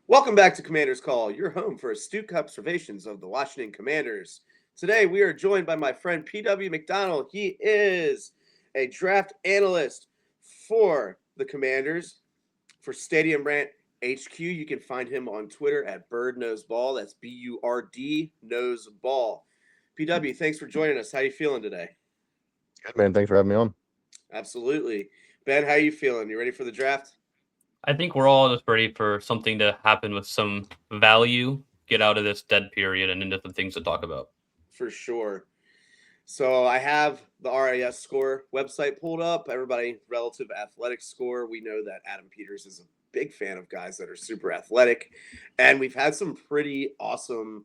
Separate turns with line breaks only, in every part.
Welcome back to Commander's Call, your home for astute observations of the Washington Commanders. Today, we are joined by my friend P.W. McDonnell. He is a draft analyst for the Commanders for Stadium Rant HQ. You can find him on Twitter at BirdNoseBall. That's B-U-R-D Nose Ball. P.W., thanks for joining us. How you feeling today?
Good, man. Thanks for having me on.
Absolutely. Ben, how you feeling? You ready for the draft?
I think we're all just ready for something to happen with some value, get out of this dead period and into some things to talk about.
For sure. So I have the RAS score website pulled up. Everybody, relative athletic score. We know that Adam Peters is a big fan of guys that are super athletic. And we've had some pretty awesome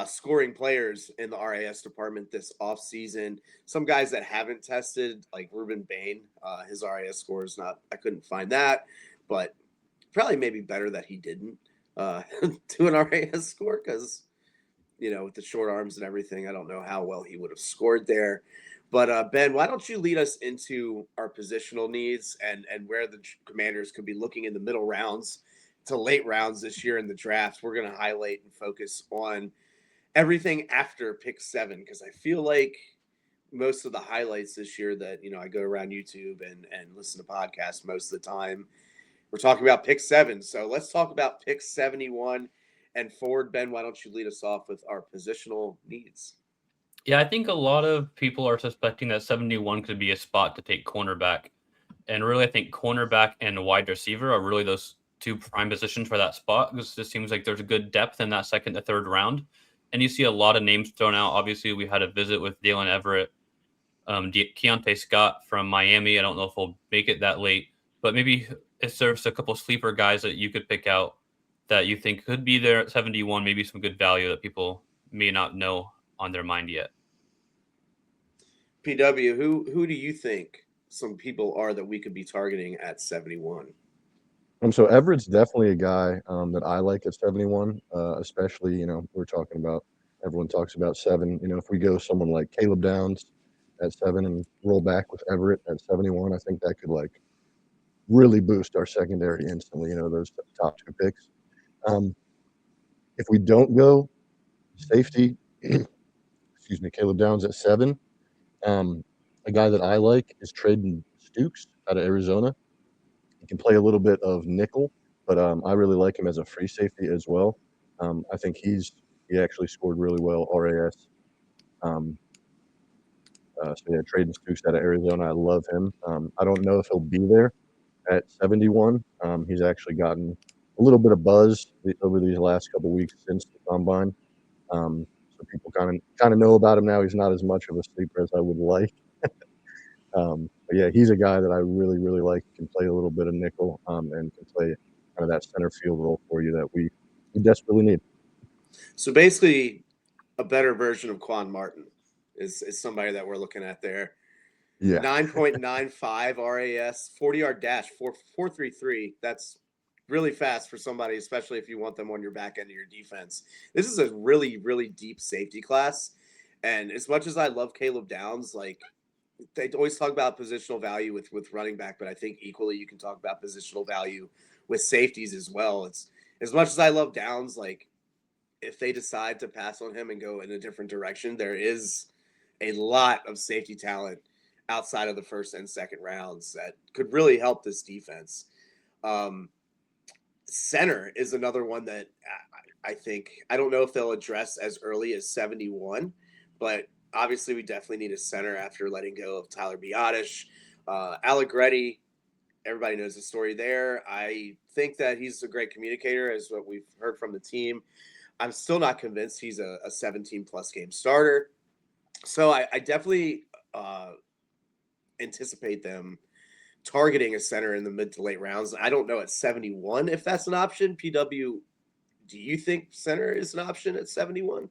scoring players in the RAS department this offseason. Some guys that haven't tested, like Ruben Bain, his RAS score is not, I couldn't find that, but probably maybe better that he didn't do an RAS score because, with the short arms and everything, I don't know how well he would have scored there. But Ben, why don't you lead us into our positional needs and where the Commanders could be looking in the middle rounds to late rounds this year in the draft? We're going to highlight and focus on everything after pick 7 because I feel like most of the highlights this year that I go around YouTube and listen to podcasts most of the time, we're talking about pick 7. So let's talk about pick 71 and forward. Ben, why don't you lead us off with our positional needs?
Yeah, I think a lot of people are suspecting that 71 could be a spot to take cornerback. And really, I think cornerback and wide receiver are really those two prime positions for that spot because it seems like there's a good depth in that second to third round. And you see a lot of names thrown out. Obviously, we had a visit with Dalen Everett, Keontae Scott from Miami. I don't know if we'll make it that late, but maybe if there's a couple sleeper guys that you could pick out that you think could be there at 71, maybe some good value that people may not know on their mind yet.
PW, who do you think some people are that we could be targeting at 71?
So Everett's definitely a guy that I like at 71, especially, we're talking about, everyone talks about 7. If we go someone like Caleb Downs at 7 and roll back with Everett at 71, I think that could, really boost our secondary instantly, those top 2 picks. If we don't go safety, excuse me, Caleb Downs at 7, a guy that I like is Traden Stukes out of Arizona. He can play a little bit of nickel, but I really like him as a free safety as well. I think he actually scored really well RAS. Traden Stukes out of Arizona, I love him. I don't know if he'll be there at 71. He's actually gotten a little bit of buzz over these last couple weeks since the combine. So people kind of know about him now. He's not as much of a sleeper as I would like. But yeah, he's a guy that I really, really like. He can play a little bit of nickel and can play kind of that center field role for you that we desperately need.
So basically, a better version of Quan Martin is somebody that we're looking at there.
Yeah.
9.95 RAS, 40-yard dash, 4.33. That's really fast for somebody, especially if you want them on your back end of your defense. This is a really, really deep safety class. And as much as I love Caleb Downs, they always talk about positional value with running back, but I think equally you can talk about positional value with safeties as well. It's as much as I love Downs, if they decide to pass on him and go in a different direction, there is a lot of safety talent outside of the first and second rounds that could really help this defense. Center is another one that I think, I don't know if they'll address as early as 71, but obviously we definitely need a center after letting go of Tyler Biadasz. Allegretti, everybody knows the story there. I think that he's a great communicator, as what we've heard from the team. I'm still not convinced he's a 17-plus game starter. So I definitely anticipate them targeting a center in the mid to late rounds. I don't know at 71 if that's an option. PW, do you think center is an option at 71?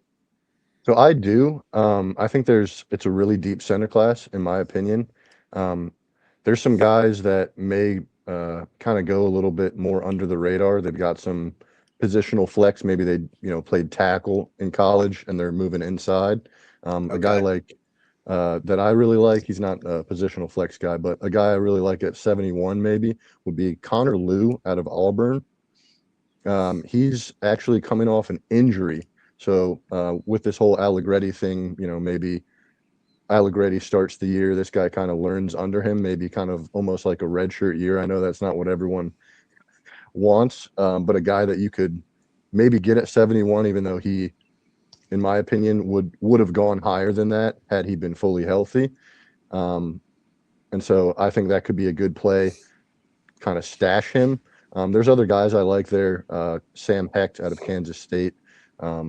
So I do. I think it's a really deep center class, in my opinion. There's some guys that may kind of go a little bit more under the radar. They've got some positional flex. Maybe they, played tackle in college and they're moving inside.
Okay.
A guy like that I really like, he's not a positional flex guy, but a guy I really like at 71 maybe would be Connor Liu out of Auburn. He's actually coming off an injury. So with this whole Allegretti thing, maybe Allegretti starts the year, this guy kind of learns under him, maybe kind of almost like a redshirt year. I know that's not what everyone wants, but a guy that you could maybe get at 71, even though he, in my opinion, would have gone higher than that had he been fully healthy. And so I think that could be a good play, kind of stash him. There's other guys I like there, Sam Hecht out of Kansas State,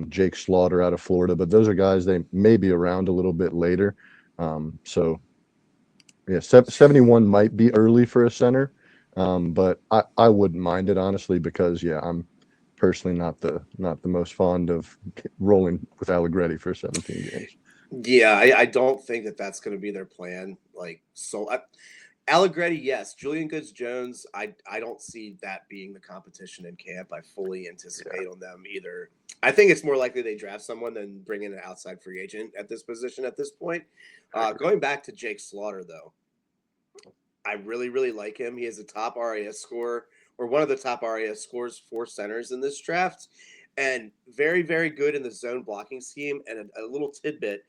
Jake Slaughter out of Florida, but those are guys they may be around a little bit later. So yeah, 71 might be early for a center, but I wouldn't mind it honestly because I'm personally not the most fond of rolling with Allegretti for 17 games.
Yeah, I don't think that that's going to be their plan. Like, Allegretti, yes. Julian Goods-Jones, I don't see that being the competition in camp. I fully anticipate on them either. I think it's more likely they draft someone than bring in an outside free agent at this position at this point. Going back to Jake Slaughter, though, I really, really like him. He has a top RAS score, or one of the top RAS scores for centers in this draft, and very, very good in the zone blocking scheme. And a little tidbit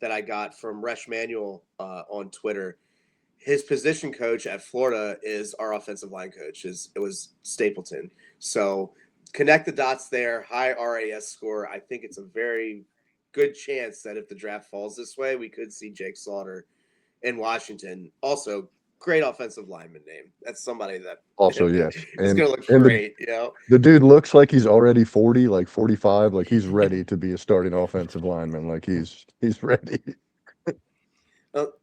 that I got from Resh Manuel on Twitter. His position coach at Florida is our offensive line coach. It was Stapleton. So connect the dots there. High RAS score. I think it's a very good chance that if the draft falls this way, we could see Jake Slaughter in Washington. Also, great offensive lineman name. That's somebody that
Also, yes,
is
and
going to look
and
great.
the dude looks like he's already 40, like 45, like he's ready to be a starting offensive lineman. Like he's ready.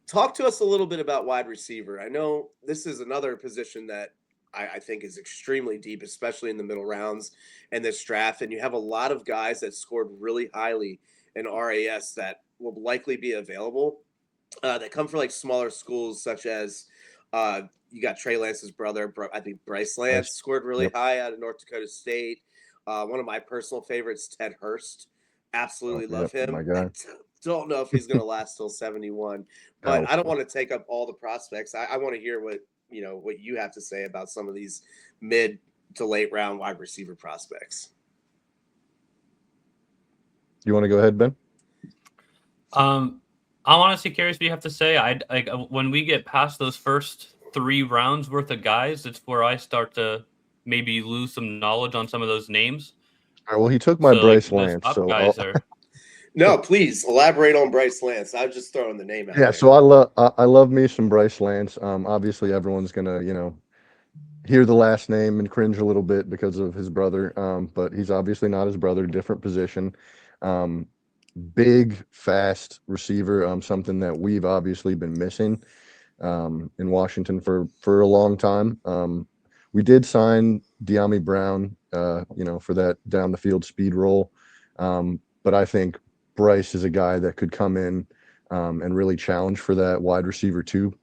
Talk to us a little bit about wide receiver. I know this is another position that I think is extremely deep, especially in the middle rounds in this draft. And you have a lot of guys that scored really highly in RAS that will likely be available that come from like smaller schools, such as you got Trey Lance's brother. I think Bryce Lance
Nice.
scored really
Yep.
high out of North Dakota State. One of my personal favorites, Ted Hurst. Absolutely
Yep.
love him.
My guy.
Don't know if he's going to last till 71, but I don't want to take up all the prospects. I want to hear what you have to say about some of these mid to late round wide receiver prospects.
You want to go ahead, Ben?
I'm honestly curious what you have to say. When we get past those first 3 rounds worth of guys, it's where I start to maybe lose some knowledge on some of those names.
All right, well, he took my Bryce
those
Lance,
top
so
guys are.
No, please elaborate on Bryce Lance. I was just throwing the name out there.
so I love me some Bryce Lance. Obviously everyone's gonna hear the last name and cringe a little bit because of his brother. But he's obviously not his brother, different position. Big, fast receiver. Something that we've obviously been missing in Washington for a long time. We did sign De'Ami Brown, for that down the field speed role. But I think Bryce is a guy that could come in and really challenge for that wide receiver 2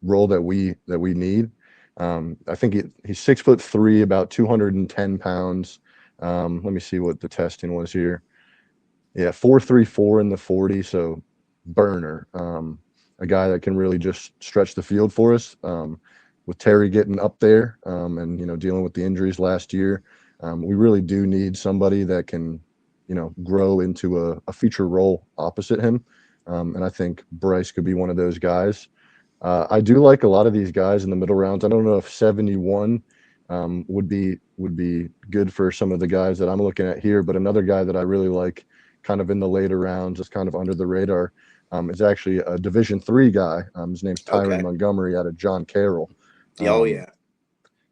role that we need. I think he's 6'3", about 210 pounds. Let me see what the testing was here. Yeah, 4.34 in the 40. So burner, a guy that can really just stretch the field for us. With Terry getting up there and dealing with the injuries last year, we really do need somebody that can grow into a feature role opposite him. And I think Bryce could be one of those guys. I do like a lot of these guys in the middle rounds. I don't know if 71 would be good for some of the guys that I'm looking at here, but another guy that I really like kind of in the later rounds, just kind of under the radar, is actually a Division III guy. His name's Tyron Montgomery out of John Carroll.
Oh yeah.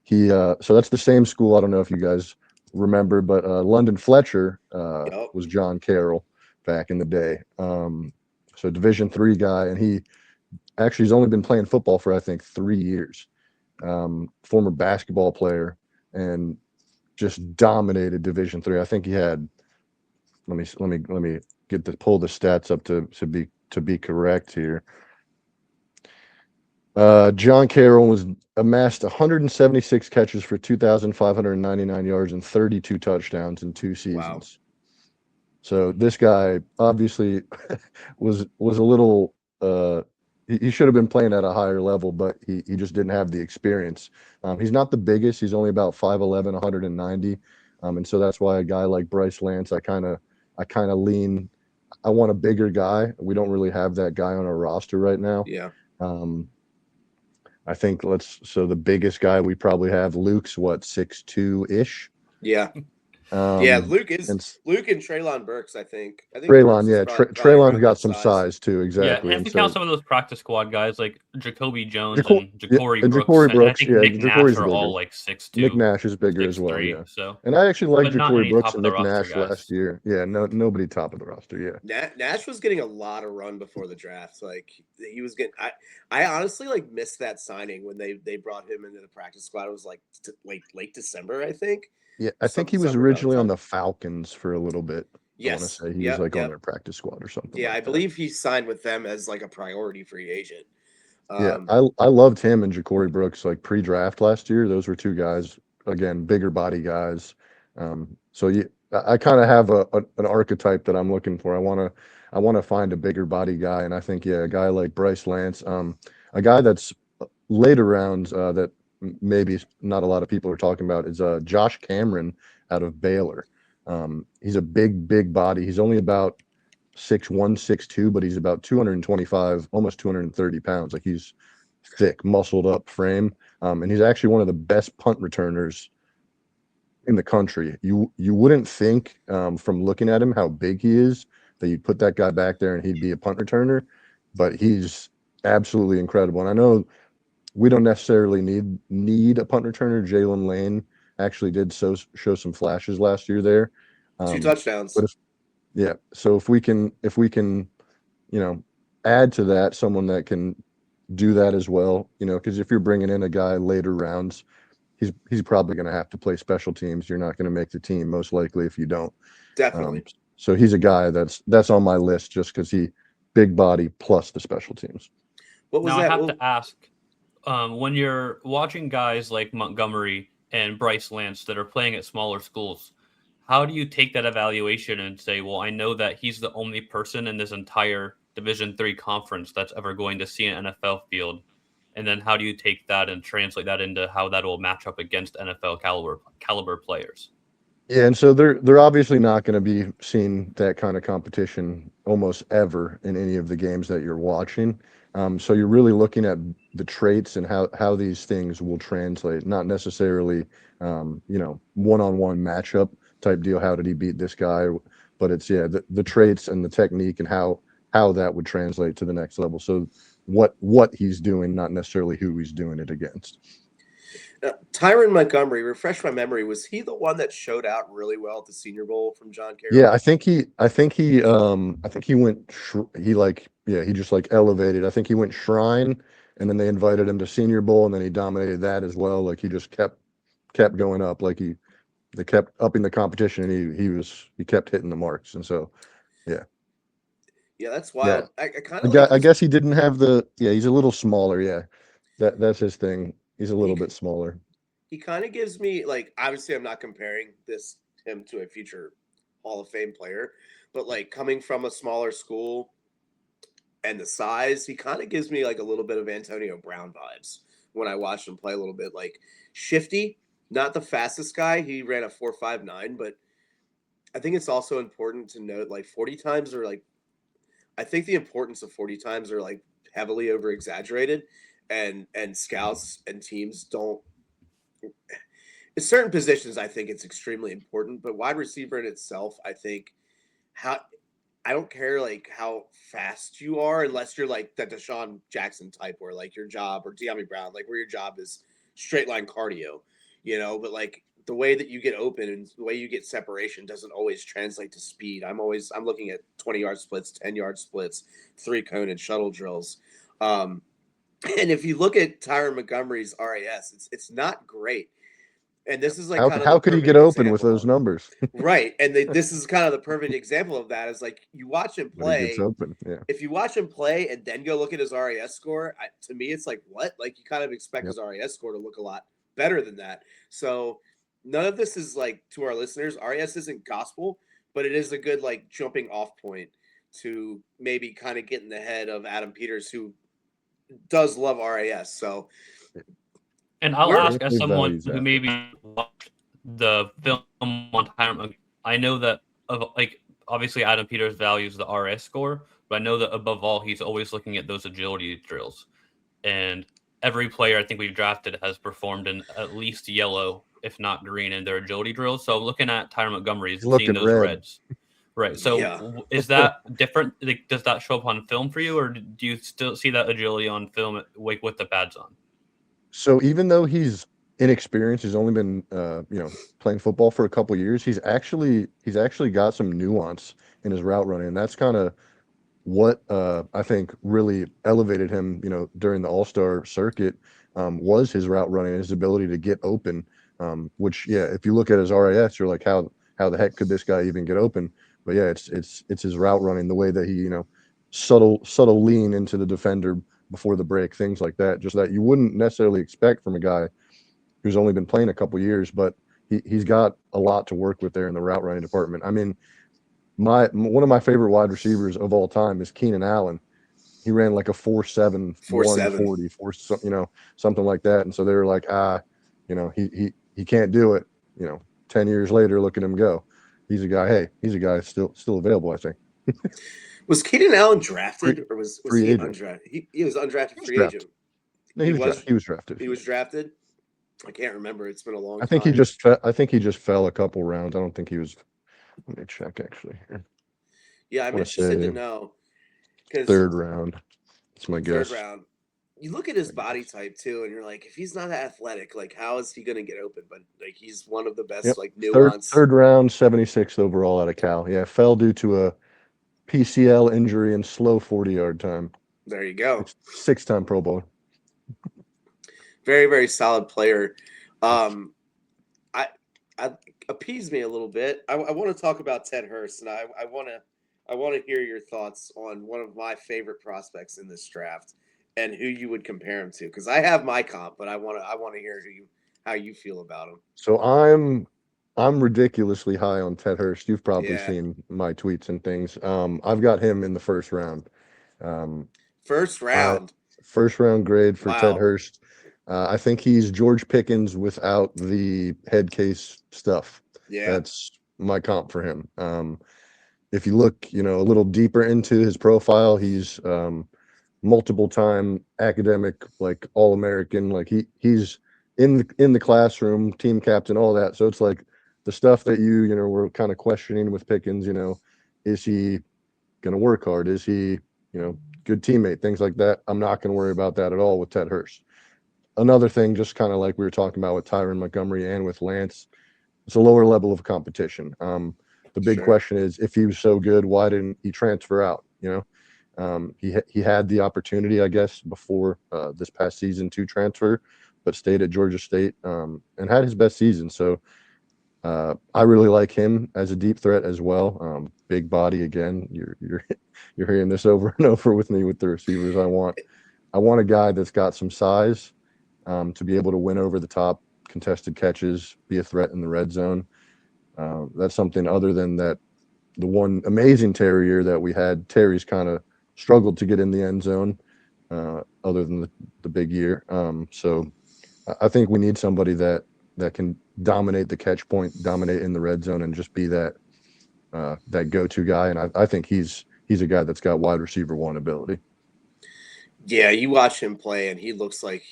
He so that's the same school. I don't know if you guys remember, but London Fletcher was John Carroll back in the day. So Division III guy, and he actually has only been playing football for I think 3 years. Former basketball player and just dominated Division III. I think he had. Let me pull the stats up to be correct here. John Carroll amassed 176 catches for 2,599 yards and 32 touchdowns in 2 seasons. Wow. So this guy obviously was a little he should have been playing at a higher level, but he just didn't have the experience. He's not the biggest. He's only about 5'11", 190. And so that's why a guy like Bryce Lance, I kind of lean. I want a bigger guy. We don't really have that guy on our roster right now.
Yeah.
I think the biggest guy we probably have, Luke's 6'2" ish.
Yeah. Luke and Traylon Burks, I think.
Traylon,
Burks is probably
Traylon's
around
got
that
some size too, exactly.
Yeah, and if you count some of those practice squad guys like Jacoby Jones and
Ja'Cory
Brooks, and I
Brooks,
think
yeah,
Nick Nash
Ja'Cory's
are
bigger.
all like 6'2".
Nick Nash is bigger as well,
6'3",
yeah.
So,
and I actually like
but not
Ja'Cory
any
Brooks
top
and
of the
Nick
roster
Nash
guys.
last year. Yeah, nobody top of the roster, yeah.
Nash was getting a lot of run before the draft. Like he was getting. I honestly like missed that signing when they brought him into the practice squad. It was like late December, I think.
Yeah, I think he was originally on the Falcons for a little bit.
Yes.
I want to say he was on their practice squad or something.
Yeah,
like
I believe he signed with them as like a priority free agent.
Yeah, I loved him and Ja'Cory Brooks like pre-draft last year. Those were two guys, again, bigger body guys. So I kind of have an archetype that I'm looking for. I want to find a bigger body guy, and I think a guy like Bryce Lance, a guy that's later rounds that maybe not a lot of people are talking about is Josh Cameron out of Baylor. He's a big body. He's only about 6'1", 6'2", but he's about 225, almost 230 pounds. Like he's thick, muscled up frame. And he's actually one of the best punt returners in the country. You wouldn't think from looking at him how big he is that you'd put that guy back there and he'd be a punt returner, but he's absolutely incredible. And I know we don't necessarily need a punt returner. Jalen Lane actually did show some flashes last year there.
2 touchdowns.
But so if we can, add to that someone that can do that as well, because if you're bringing in a guy later rounds, he's probably going to have to play special teams. You're not going to make the team most likely if you don't.
Definitely.
So he's a guy that's on my list just because he big body plus the special teams.
What was that? I have to ask, when you're watching guys like Montgomery and Bryce Lance that are playing at smaller schools, how do you take that evaluation and say, well, I know that he's the only person in this entire Division III conference that's ever going to see an NFL field? And then how do you take that and translate that into how that will match up against NFL caliber players?
Yeah, and so they're obviously not going to be seeing that kind of competition almost ever in any of the games that you're watching. So you're really looking at the traits and how these things will translate, not necessarily one-on-one matchup type deal. How did he beat this guy? But it's the traits and the technique and how that would translate to the next level. So what he's doing, not necessarily who he's doing it against.
Tyron Montgomery, refresh my memory, was he the one that showed out really well at the Senior Bowl from John Carroll?
Yeah, I think he went he just like elevated. I think he went Shrine, and then they invited him to Senior Bowl, and then he dominated that as well. Like he just kept going up. Like they kept upping the competition, and he kept hitting the marks, and so yeah.
Yeah, that's wild.
Yeah. I guess he didn't have he's a little smaller. Yeah, that's his thing. He's a little bit smaller.
He kind of gives me like, obviously I'm not comparing him to a future Hall of Fame player, but like coming from a smaller school and the size, he kind of gives me like a little bit of Antonio Brown vibes when I watched him play a little bit. Like shifty, not the fastest guy. He ran a 4.59, but I think it's also important to note like 40 times are like, I think the importance of 40 times are like heavily over exaggerated. And scouts and teams don't. In certain positions, I think it's extremely important. But wide receiver in itself, I think, I don't care like how fast you are, unless you're like that Deshaun Jackson type, where like your job, or De'Ami Brown, like where your job is straight line cardio, But like the way that you get open and the way you get separation doesn't always translate to speed. I'm looking at 20-yard splits, 10-yard splits, 3-cone and shuttle drills. And if you look at Tyron Montgomery's RAS, it's not great. And this is like
how could he get open with those numbers?
Right. And this is kind of the perfect example of that. Is like you watch him play.
He gets open. Yeah.
If you watch him play and then go look at his RAS score, to me it's like what? Like you kind of expect his RAS score to look a lot better than that. So none of this is like, to our listeners, RAS isn't gospel, but it is a good like jumping off point to maybe kind of get in the head of Adam Peters, who does love RAS. So,
And I'll
Where-
ask as
Definitely
someone
values
who
that.
maybe watched the film on time. I know that obviously Adam Peters values the RS score, but I know that above all he's always looking at those agility drills. And every player I think we've drafted has performed in at least yellow, if not green, in their agility drills. So looking at Tyron Montgomery,
He's
seeing
looking
those
red.
reds. Right. So
Yeah.
is that different? Like, does that show up on film for you, or do you still see that agility on film like with the pads on?
So even though he's inexperienced, he's only been playing football for a couple years. He's actually got some nuance in his route running, and that's kind of what I think really elevated him. During the All-Star circuit, was his route running, his ability to get open. Which, yeah, if you look at his RAS, you're like, how the heck could this guy even get open? But yeah, it's his route running, the way that he subtle lean into the defender before the break, things like that, just that you wouldn't necessarily expect from a guy who's only been playing a couple years, but he's got a lot to work with there in the route running department. I mean, one of my favorite wide receivers of all time is Keenan Allen. He ran like a 4.7,
4.7.
140, something like that. And so they were like, he can't do it. 10 years later, look at him go. He's a guy still available, I think.
Was Keenan Allen drafted or was
free
he
agent.
undrafted? He was undrafted free
drafted.
agent.
No, he was drafted.
He was drafted. I can't remember. It's been a long time.
I think he just fell a couple rounds. I don't think he was. Let me check actually.
Yeah, I'm interested to know.
Third round. That's my guess.
Third round. You look at his body type too, and you're like, if he's not athletic, like how is he going to get open? But like he's one of the best, like nuance.
Third round, 76th overall out of Cal. Yeah, fell due to a PCL injury and slow 40-yard time.
There you go.
6-time Pro Bowl.
Very, very solid player. I appease me a little bit. I want to talk about Ted Hurst, and I want to hear your thoughts on one of my favorite prospects in this draft and who you would compare him to. Because I have my comp, but I want to hear how you feel about him.
So I'm ridiculously high on Ted Hurst. You've probably seen my tweets and things. I've got him in the first round.
First round.
First round grade for Ted Hurst. I think he's George Pickens without the head case stuff.
Yeah.
That's my comp for him. If you look, a little deeper into his profile, he's multiple time academic, like All-American, like he's in the classroom, team captain, all that. So it's like the stuff that you were kind of questioning with Pickens, is he going to work hard? Is he, good teammate, things like that. I'm not going to worry about that at all with Ted Hurst. Another thing, just kind of like we were talking about with Tyron Montgomery and with Lance, it's a lower level of competition. The big question is, if he was so good, why didn't he transfer out? He had the opportunity, I guess, before this past season to transfer, but stayed at Georgia State and had his best season. So I really like him as a deep threat as well. Big body again. You're hearing this over and over with me with the receivers. I want a guy that's got some size to be able to win over the top, contested catches, be a threat in the red zone. That's something other than that. The one amazing Terry year that we had, Terry's kind of struggled to get in the end zone, other than the big year. So I think we need somebody that can dominate the catch point, dominate in the red zone, and just be that go-to guy. And I think he's a guy that's got wide receiver one ability.
Yeah, you watch him play, and he looks like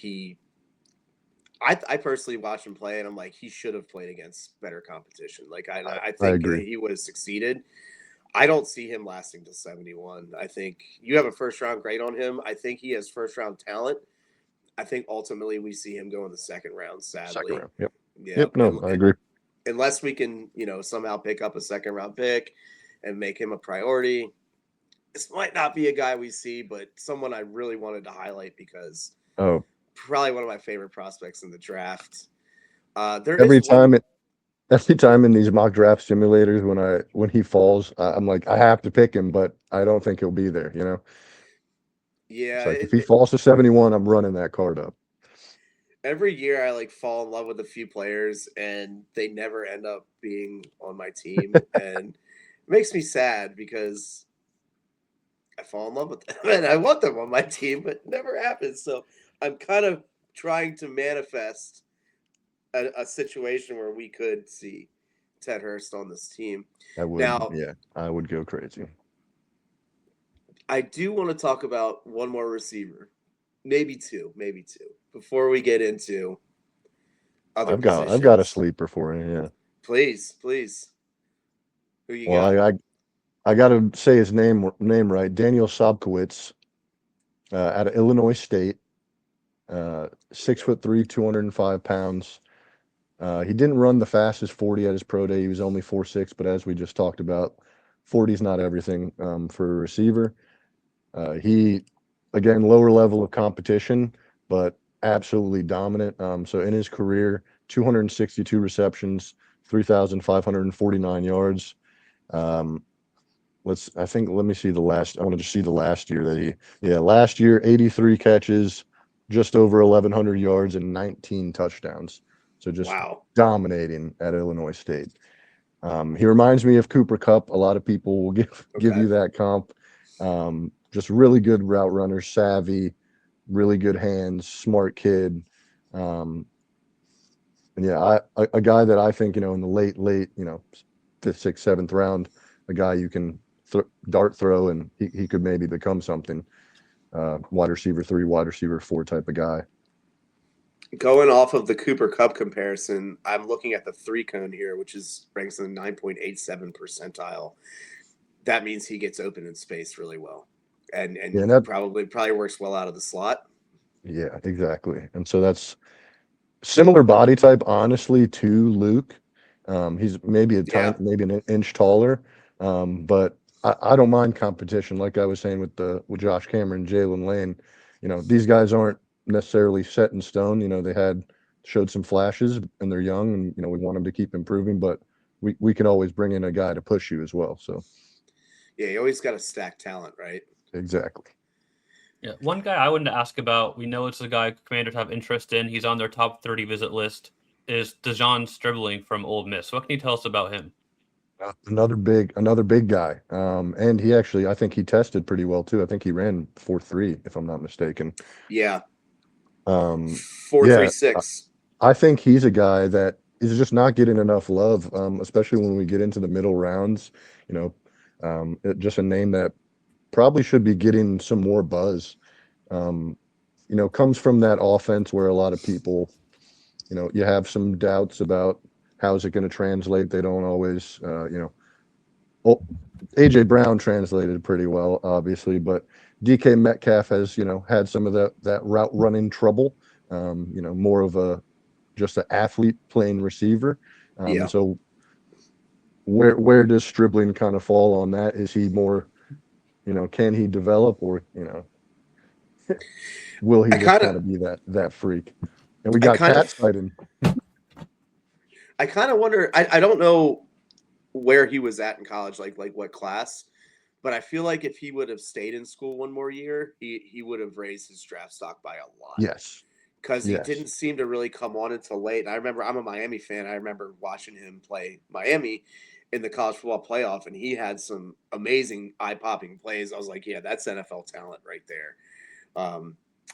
I personally watch him play, and I'm like, he should have played against better competition. Like I think that he would have succeeded. I don't see him lasting to 71. I think you have a first round grade on him. I think he has first round talent. I think ultimately we see him go in the second round, sadly.
Second round, yep.
Yeah.
Yep, no, I agree.
Unless we can, somehow pick up a second round pick and make him a priority. This might not be a guy we see, but someone I really wanted to highlight because probably one of my favorite prospects in the draft.
Every time in these mock draft simulators, when he falls, I'm like, I have to pick him, but I don't think he'll be there.
Yeah.
It's like if he falls to 71, I'm running that card up.
Every year I fall in love with a few players and they never end up being on my team. And it makes me sad because I fall in love with them, and I want them on my team, but it never happens. So I'm kind of trying to manifest a situation where we could see Ted Hurst on this team. Now,
I would go crazy.
I do want to talk about one more receiver, maybe two, before we get into other positions.
I've got a sleeper for you. Yeah,
please. Who you
well,
got?
I got to say his name right. Daniel Sobkowitz, out of Illinois State, 6'3", 205 pounds. He didn't run the fastest 40 at his pro day. He was only 4.6, but as we just talked about, 40 is not everything for a receiver. He, again, lower level of competition, but absolutely dominant. So in his career, 262 receptions, 3,549 yards. Let me see the last. I want to just see the last year that last year, 83 catches, just over 1,100 yards and 19 touchdowns. So just dominating at Illinois State. He reminds me of Cooper Kupp. A lot of people will give you that comp. Just really good route runner, savvy, really good hands, smart kid. A guy that I think, in the late, 5th, 6th, 7th round, a guy you can dart throw, and he could maybe become something. Wide receiver 3, wide receiver 4 type of guy.
Going off of the Cooper Kupp comparison, I'm looking at the 3-cone here, which ranks in the 9.87 percentile. That means he gets open in space really well, and that probably works well out of the slot.
Yeah, exactly. And so that's similar body type, honestly, to Luke. He's maybe maybe an inch taller, but I don't mind competition. Like I was saying with Josh Cameron, Jalen Lane, these guys aren't necessarily set in stone. They showed some flashes and they're young, and we want them to keep improving, but we can always bring in a guy to push you as well. So
yeah, you always got to stack talent, right?
Exactly.
Yeah, one guy I wanted to ask about, we know it's a guy Commanders have interest in. He's on their top 30 visit list, is Dejon Stribling from Ole Miss. What can you tell us about him?
Another big guy. And he actually, I think he tested pretty well too. I think he ran 4.3, if I'm not mistaken.
Yeah. 4.36.
I think he's a guy that is just not getting enough love, especially when we get into the middle rounds. Just a name that probably should be getting some more buzz. Comes from that offense where a lot of people, you have some doubts about how's it going to translate. They don't always, AJ Brown translated pretty well, obviously, but DK Metcalf has, had some of that route running trouble. More of just an athlete playing receiver. So where does Stribling kind of fall on that? Is he more, can he develop, or, will he just kind of be that freak? And we got cat fighting.
I kind of wonder, I don't know where he was at in college, like what class, but I feel like if he would have stayed in school one more year, he would have raised his draft stock by a lot.
Yes.
Because he didn't seem to really come on until late. And I remember, I'm a Miami fan. I remember watching him play Miami in the college football playoff, and he had some amazing eye-popping plays. I was like, yeah, that's NFL talent right there.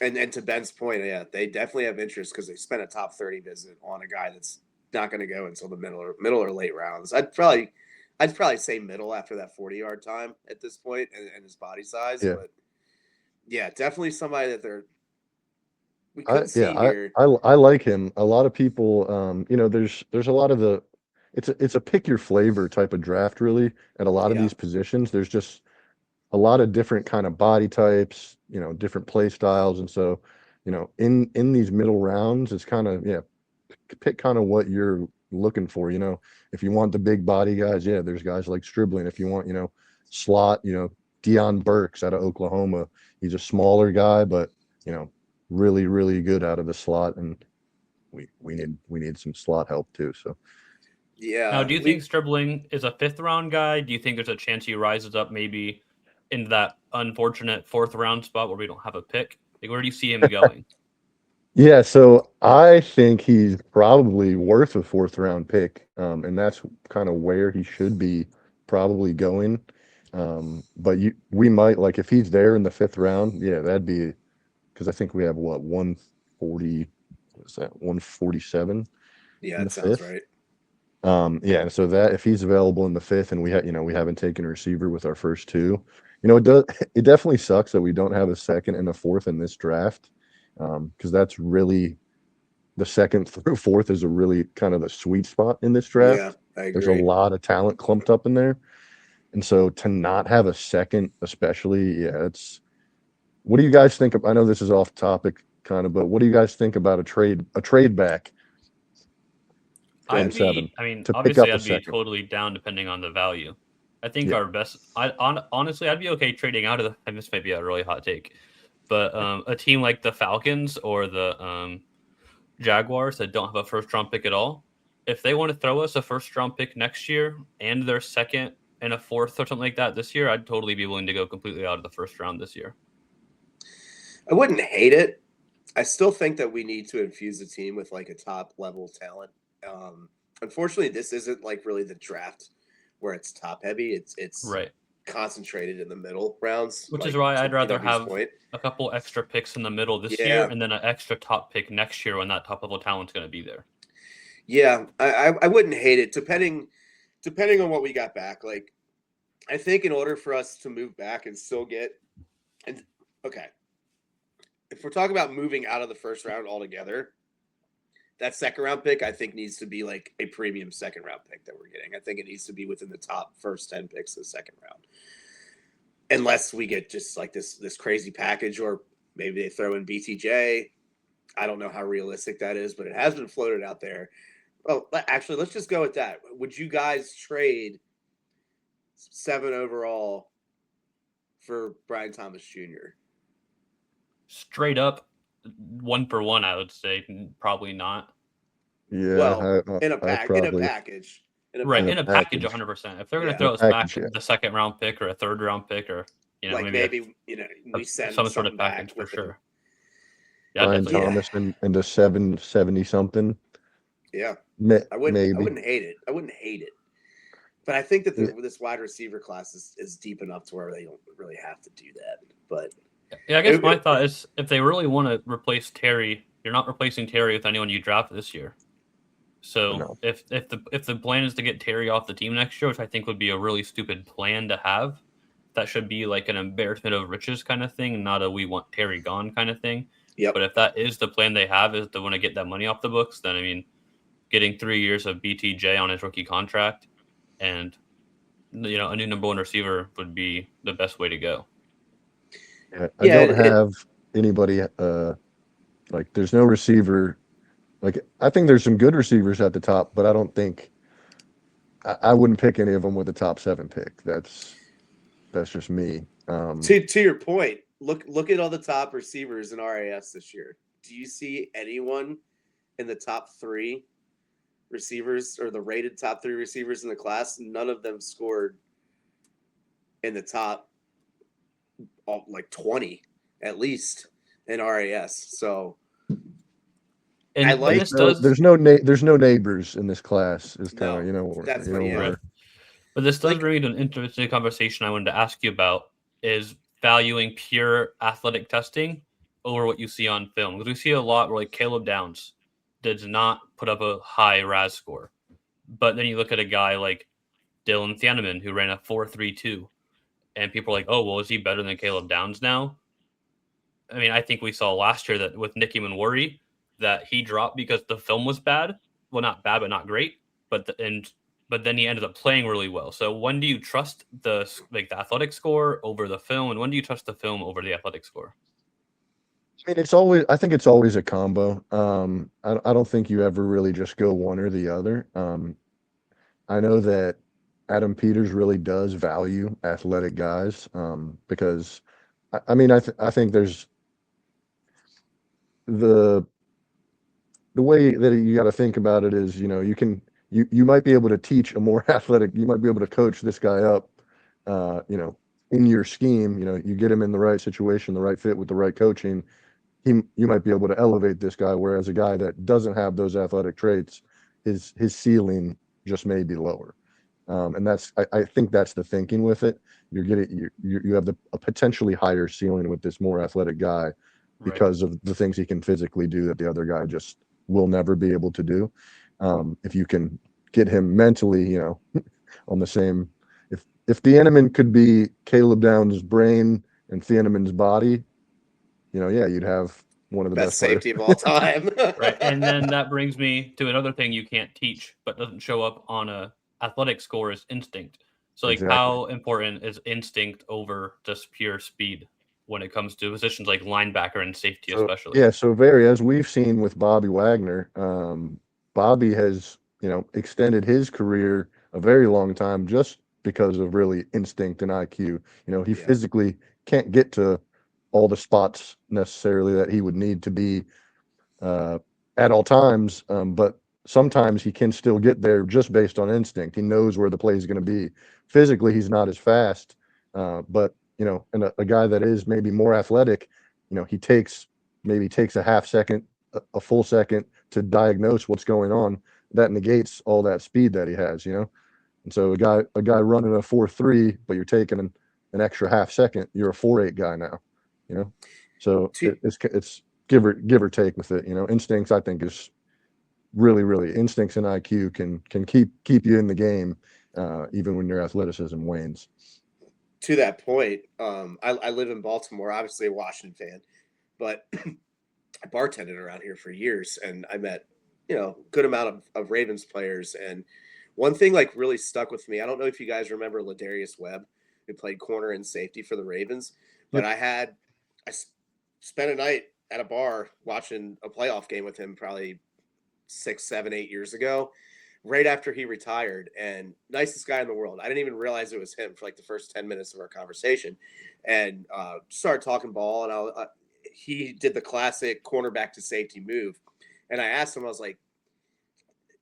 And to Ben's point, yeah, they definitely have interest because they spent a top 30 visit on a guy that's not going to go until the middle or late rounds. I'd probably say middle after that 40-yard time at this point, and his body size.
Yeah.
But yeah, definitely somebody that
I like him. A lot of people, there's a lot of it's a pick your flavor type of draft, really, at a lot of these positions. There's just a lot of different kind of body types, different play styles. And so, in these middle rounds, it's kind of, pick kind of what you're looking for. If you want the big body guys, there's guys like Stribling. If you want, slot, Deion Burks out of Oklahoma, he's a smaller guy, but, really, really good out of the slot, and we need some slot help too. So
Now, do you think Stribling is a 5th round guy? Do you think there's a chance he rises up maybe into that unfortunate 4th round spot where we don't have a pick? Like, where do you see him going?
Yeah, so I think he's probably worth a 4th round pick, and that's kind of where he should be probably going. But we might, like, if he's there in the 5th round, yeah, that'd be, because I think we have what, 140, what is that, 147
Yeah,
in the
that sounds
5th.
right.
Yeah, and so that if he's available in the 5th, and we haven't taken a receiver with our first two, it definitely sucks that we don't have a 2nd and a 4th in this draft, because that's really the 2nd through 4th is a really kind of the sweet spot in this
Yeah,
draft.
I
There's a
agree.
lot of talent clumped up in there, and so to not have a 2nd, especially, yeah, it's. What do you guys think of? I know this is off topic, kind of, but what do you guys think about a trade back from 7
I mean,
to pick
obviously,
up a
I'd be
2nd?
totally down depending on the value. I think
Yeah.
our best. Honestly, I'd be okay trading out of the. And this might be a really hot take, but a team like the Falcons or the Jaguars that don't have a first round pick at all, if they want to throw us a first round pick next year and their 2nd and a 4th or something like that this year, I'd totally be willing to go completely out of the first round this year.
I wouldn't hate it. I still think that we need to infuse the team with like a top level talent. Unfortunately, this isn't like really the draft where it's top heavy. It's
Right.
concentrated in the middle rounds,
Which
like,
is why
to
I'd rather
PW's
have
point.
a couple extra picks in the middle this
Yeah.
year and then an extra top pick next year when that top level talent's going to be there.
Yeah, I wouldn't hate it depending on what we got back. Like, I think in order for us to move back and still get, and okay, if we're talking about moving out of the first round altogether, that 2nd round pick I think needs to be like a premium 2nd round pick that we're getting. I think it needs to be within the top first 10 picks of the 2nd round, unless we get just like this crazy package, or maybe they throw in BTJ. I don't know how realistic that is, but it has been floated out there. Well, actually, let's just go with that. Would you guys trade 7 overall for Brian Thomas Jr.?
Straight up, 1-for-1, I would say probably not.
Yeah,
Well, in a
probably
package.
Right,
in a
in a package,
package.
100%. If they're going to
Yeah.
throw
In a
us back
package, yeah.
the 2nd round pick or a 3rd round pick, or
Like maybe we send
some sort of
something
package
back
for
with
sure. Yeah,
Brian
definitely.
Thomas and the 770 something.
Yeah,
Maybe.
I wouldn't hate it. But I think that
Yeah.
this wide receiver class is deep enough to where they don't really have to do that. But
Yeah, I guess my thought is if they really want to replace Terry, you're not replacing Terry with anyone you draft this year. So
No.
if the plan is to get Terry off the team next year, which I think would be a really stupid plan to have, that should be like an embarrassment of riches kind of thing, not a we want Terry gone kind of thing.
Yep.
But if that is the plan they have, is to want to get that money off the books, then I mean, getting 3 years of BTJ on his rookie contract and a new number 1 receiver would be the best way to go.
Yeah, I don't have anybody. Like, there's no receiver. Like, I think there's some good receivers at the top, but I don't think I wouldn't pick any of them with the top 7 pick. That's just me.
To your point, look at all the top receivers in RAS this year. Do you see anyone in the top 3 receivers, or the rated top 3 receivers in the class? None of them scored in the top like 20 at least in RAS. So
And
I like
there's no neighbors in this class. Is kind of
that's funny. Yeah.
Right. But this does bring me to an interesting conversation I wanted to ask you about, is valuing pure athletic testing over what you see on film. Because we see a lot where like Caleb Downs does not put up a high RAS score. But then you look at a guy like Dylan Thieneman who ran a 4.32, and people are like, oh, well, is he better than Caleb Downs now? I mean, I think we saw last year that with Nicky Manwari that he dropped because the film was bad. Well, not bad, but not great. But then he ended up playing really well. So when do you trust the athletic score over the film, and when do you trust the film over the athletic score?
I mean, I think it's always a combo. I don't think you ever really just go one or the other. I know that Adam Peters really does value athletic guys, because I mean, I think there's the way that you got to think about it is, you might be able to teach a more athletic, you might be able to coach this guy up, in your scheme. You get him in the right situation, the right fit with the right coaching, you might be able to elevate this guy. Whereas a guy that doesn't have those athletic traits, his ceiling just may be lower. And I think that's the thinking with it. You have a potentially higher ceiling with this more athletic guy
Right.
because of the things he can physically do that the other guy just will never be able to do. If you can get him mentally, on the same. If Thieneman could be Caleb Downs' brain and Thieneman's body, yeah, you'd have one of the
Best
best players.
safety of all time.
Right. And then that brings me to another thing you can't teach but doesn't show up on a athletic score is instinct. So like
Exactly.
how important is instinct over just pure speed when it comes to positions like linebacker and safety
So
especially?
yeah, so very as we've seen with Bobby Wagner, Bobby has extended his career a very long time just because of really instinct and IQ. He
Yeah.
physically can't get to all the spots necessarily that he would need to be uh, at all times, but sometimes he can still get there just based on instinct. He knows where the play is going to be. Physically, he's not as fast, but and a guy that is maybe more athletic, he maybe takes a half second, a full second to diagnose what's going on. That negates all that speed that he has, And so a guy running a 4.3, but you're taking an extra half second, you're a 4.8 guy now, you know. So
To,
it's give or take with it. Instincts I think is really instincts and IQ can keep you in the game even when your athleticism wanes.
to that point, I live in Baltimore, obviously a Washington fan, but I bartended around here for years, and I met good amount of Ravens players. And one thing like really stuck with me. I don't know if you guys remember Ladarius Webb, who played corner and safety for the Ravens, but
Yep.
I spent a night at a bar watching a playoff game with him probably 6, 7, 8 years ago, right after he retired. And nicest guy in the world. I didn't even realize it was him for like the first 10 minutes of our conversation, and started talking ball. And he did the classic cornerback to safety move, and I asked him, I was like,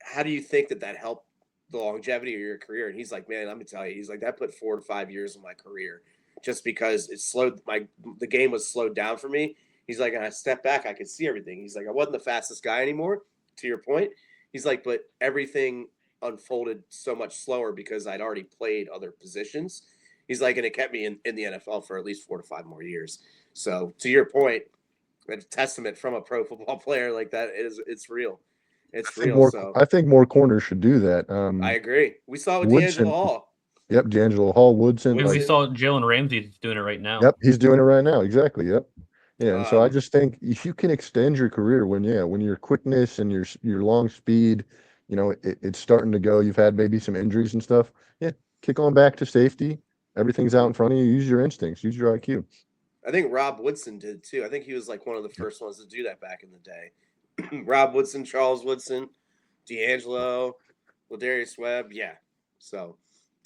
"How do you think that helped the longevity of your career?" And he's like, "Man, let me tell you, he's like that put 4 to 5 years of my career, just because the game was slowed down for me." He's like, and I stepped back, I could see everything. He's like, I wasn't the fastest guy anymore, to your point. He's like, but everything unfolded so much slower because I'd already played other positions. He's like, and it kept me in the NFL for at least 4 to 5 more years. So to your point, a testament from a pro football player like that is it's real. It's real. So
I think more corners should do that.
I agree. We saw it with D'Angelo
Woodson,
Hall.
yep, D'Angelo Hall, Woodson,
We
like,
Woodson.
saw Jalen Ramsey doing it right now.
yep, he's doing it right now. Exactly. Yep. Yeah, and so I
Um,
just think if you can extend your career when your quickness and your long speed, it's starting to go. You've had maybe some injuries and stuff. Yeah, kick on back to safety. Everything's out in front of you. Use your instincts. Use your IQ.
I think Rob Woodson did too. I think he was like one of the first ones to do that back in the day. Rob Woodson, Charles Woodson, D'Angelo, Ladarius Webb. Yeah. So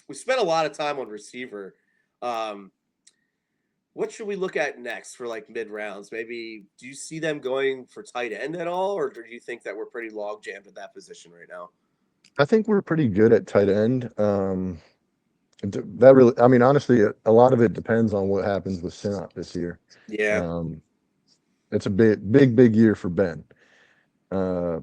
we spent a lot of time on receiver. Um, what should we look at next for like mid rounds? Maybe do you see them going for tight end at all, or do you think that we're pretty log jammed at that position right now?
I think we're pretty good at tight end. That really, I mean, honestly, a lot of it depends on what happens with Sinnott this year.
Yeah.
Um, it's a big year for Ben. Uh,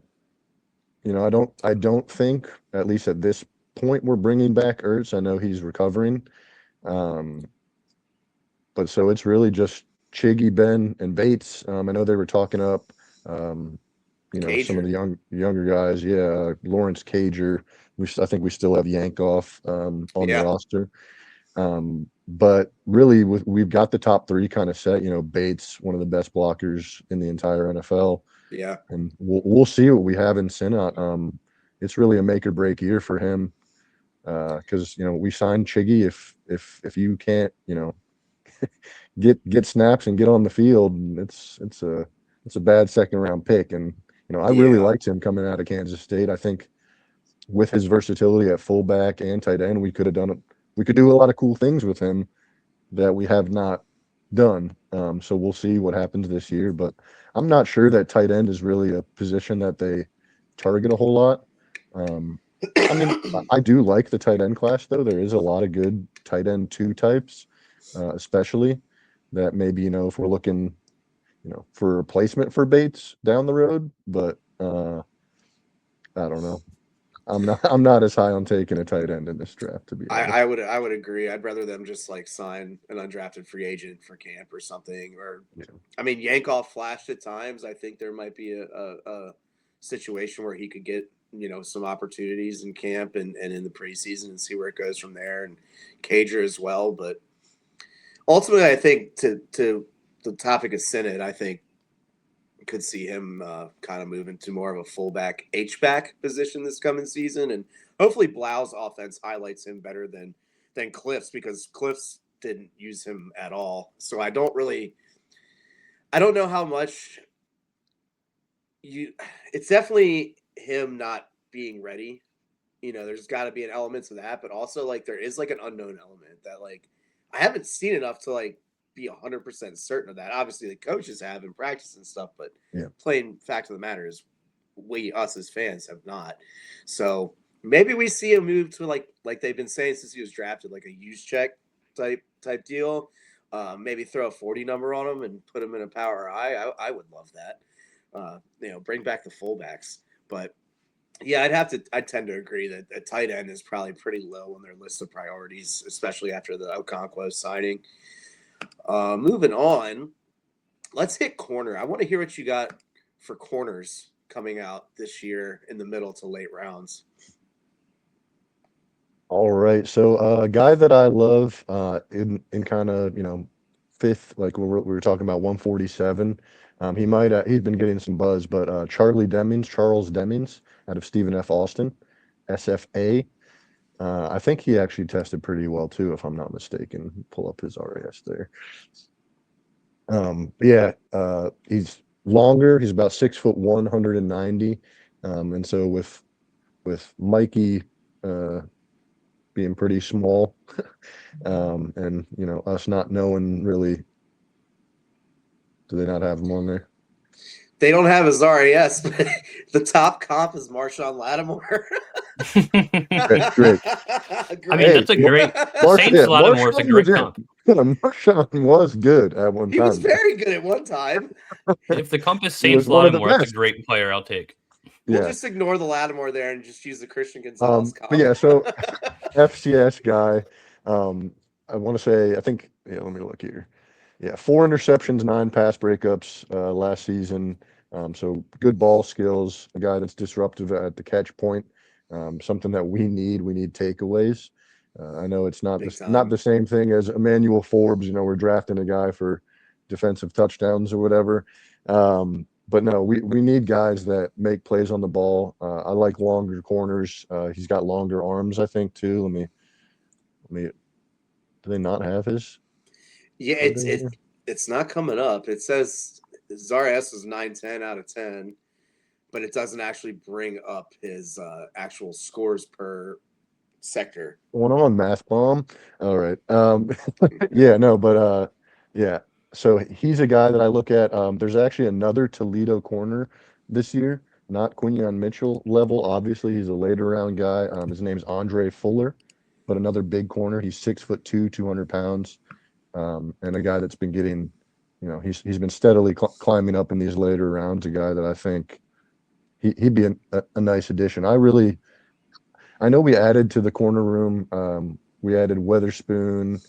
I don't think, at least at this point, we're bringing back Ertz. I know he's recovering. Um, but so it's really just Chiggy, Ben, and Bates. I know they were talking up, um, some of
Cager.
the younger guys. Yeah, Lawrence Cager. I think we still have Yankoff on the
Yeah.
roster. But really, we've got the top three kind of set. Bates, one of the best blockers in the entire NFL,
Yeah.
and we'll see what we have in Sinnott. It's really a make or break year for him because we signed Chiggy. If you can't get snaps and get on the field, it's a bad second round pick. And I really
Yeah.
liked him coming out of Kansas State. I think with his versatility at fullback and tight end, we could do a lot of cool things with him that we have not done. So we'll see what happens this year, but I'm not sure that tight end is really a position that they target a whole lot. I mean, I do like the tight end class though. There is a lot of good tight end two types, especially that maybe if we're looking for a replacement for Bates down the road, but I don't know. I'm not as high on taking a tight end in this draft, to be honest.
I would agree. I'd rather them just like sign an undrafted free agent for camp or something. Or
Yeah.
I mean, Yankoff flashed at times. I think there might be a situation where he could get some opportunities in camp and in the preseason and see where it goes from there. And Cager as well, but ultimately, I think to the topic of Sinnott, I think could see him kind of move into more of a fullback H-back position this coming season, and hopefully Blau's offense highlights him better than Cliff's, because Cliff's didn't use him at all. So I don't know how much it's definitely him not being ready. There's got to be an element to that, but also like there is like an unknown element that like I haven't seen enough to like be 100% certain of that. Obviously, the coaches have in practice and stuff, but plain fact of the matter is, us as fans have not. So maybe we see a move to like they've been saying since he was drafted, like a use check type deal. Maybe throw a 40 number on him and put him in a power I would love that. Bring back the fullbacks, but. Yeah, I'd tend to agree that a tight end is probably pretty low on their list of priorities, especially after the Okonkwo signing. Moving on, let's hit corner. I want to hear what you got for corners coming out this year in the middle to late rounds.
All right, so a guy that I love in kind of fifth, like we were talking about 147. He's been getting some buzz, but Charles Demings out of Stephen F. Austin, SFA. I think he actually tested pretty well too, if I'm not mistaken. Pull up his RAS there. He's longer. He's about 6'1", 190. And so with Mikey being pretty small, and us not knowing really, do they not have him on there?
They don't have his RAS, but the top comp is Marshawn Lattimore.
Great.
I mean, that's a great Saints Lattimore is a great comp.
Marshawn was good at one time.
He was very good at one time.
If the comp is Saints Lattimore, that's a great player. I'll take.
We'll just ignore the Lattimore there and just use the Christian Gonzalez comp.
But yeah, so FCS guy, I want to say, I think, let me look here. Yeah, 4 interceptions, 9 pass breakups last season. So good ball skills, a guy that's disruptive at the catch point, something that we need. We need takeaways. I know it's not the same thing as Emmanuel Forbes. We're drafting a guy for defensive touchdowns or whatever. But no, we need guys that make plays on the ball. I like longer corners. He's got longer arms, I think, too. Let me. Do they not have his?
Yeah, it's not coming up. It says his RS is 910 out of 10, but it doesn't actually bring up his actual scores per sector.
One on Math Bomb. All right. Yeah, no, but yeah. So he's a guy that I look at. There's actually another Toledo corner this year, not Quinyon Mitchell level. Obviously, he's a later round guy. His name's Andre Fuller, but another big corner. He's 6'2", 200 pounds, and a guy that's been getting, he's been steadily climbing up in these later rounds. A guy that I think he'd be a nice addition. I know we added to the corner room. We added Weatherspoon.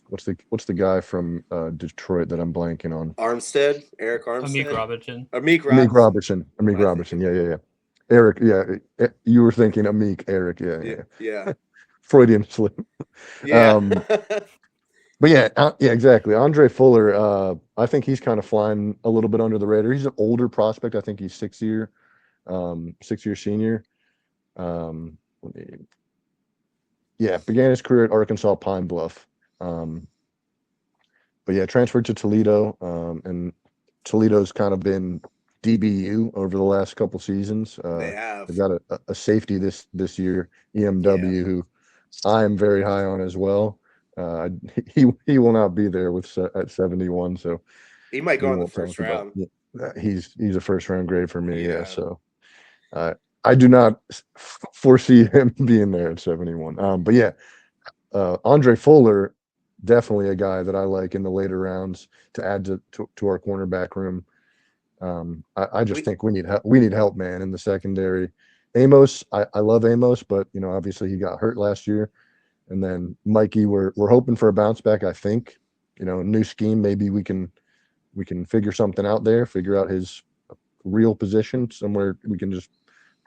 What's the guy from Detroit that I'm blanking on?
Eric Armstead.
Amik Robertson. Yeah. Eric. Yeah, you were thinking Amik. Eric.
Yeah.
Freudian slip.
Yeah.
But yeah, exactly. Andre Fuller. I think he's kind of flying a little bit under the radar. He's an older prospect. I think he's 6-year senior. Began his career at Arkansas Pine Bluff. But yeah, transferred to Toledo, and Toledo's kind of been DBU over the last couple seasons.
They have.
They've got a safety this year, EMW, who I am very high on as well. He will not be there at 71, so
he might go in the first round.
He's a first round grade for me. Yeah, so I do not foresee him being there at 71. But yeah, Andre Fuller, definitely a guy that I like in the later rounds to add to our cornerback room. I just think we need help, man, in the secondary. Amos, I love Amos, but obviously he got hurt last year. And then Mikey, we're hoping for a bounce back. I think, new scheme. Maybe we can figure something out there. Figure out his real position somewhere. We can just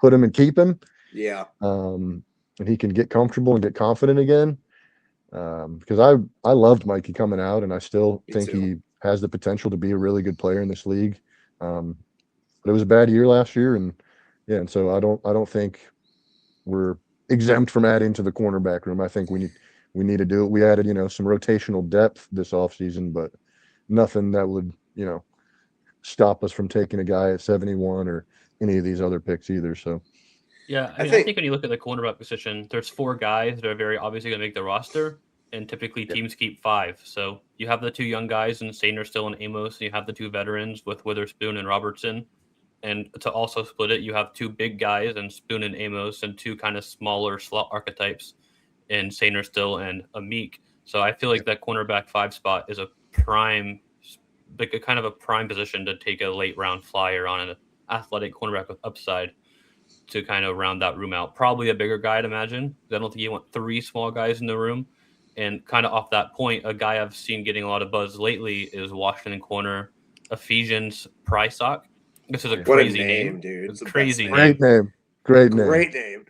put him and keep him.
Yeah.
And he can get comfortable and get confident again. Because I loved Mikey coming out, and I still think he has the potential to be a really good player in this league. But it was a bad year last year, and so I don't think we're exempt from adding to the cornerback room. I think we need to do it. We added some rotational depth this offseason, but nothing that would stop us from taking a guy at 71 or any of these other picks either. So
yeah, I think when you look at the cornerback position, there's 4 guys that are very obviously going to make the roster, and typically teams keep 5. So you have the 2 young guys in Sainer still and Amos, and you have the 2 veterans with Witherspoon and Robertson. And to also split it, you have 2 big guys and Spoon and Amos, and 2 kind of smaller slot archetypes in Sainer still and Amik. So I feel like that cornerback 5 spot is a prime position to take a late round flyer on an athletic cornerback with upside to kind of round that room out. Probably a bigger guy, I'd imagine. I don't think you want 3 small guys in the room. And kind of off that point, a guy I've seen getting a lot of buzz lately is Washington corner Ephesians Prysock. This is a crazy name,
dude.
It's a crazy
name. Great name.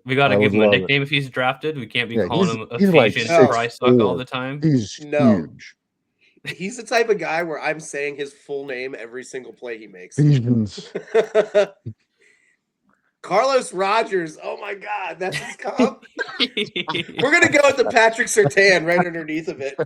We got to give him a nickname if he's drafted. We can't be calling him Ephesians Prysock all the time.
He's huge.
He's the type of guy where I'm saying his full name every single play he makes.
Ephesians.
Carlos Rogers. Oh my God, that's his comp. We're gonna go with the Patrick Surtain right underneath of it.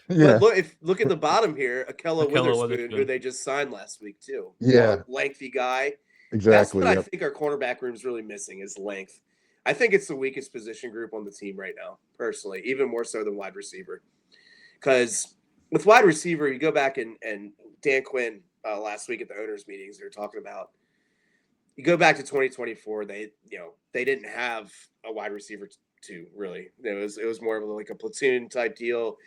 Yeah.
But look at the bottom here, Akello Witherspoon, who they just signed last week too.
Yeah,
lengthy guy.
Exactly.
That's what I think our cornerback room is really missing is length. I think it's the weakest position group on the team right now, personally, even more so than wide receiver. Because with wide receiver, you go back and Dan Quinn last week at the owners' meetings, they were talking about. You go back to 2024, they didn't have a wide receiver two really. It was more of like a platoon type deal,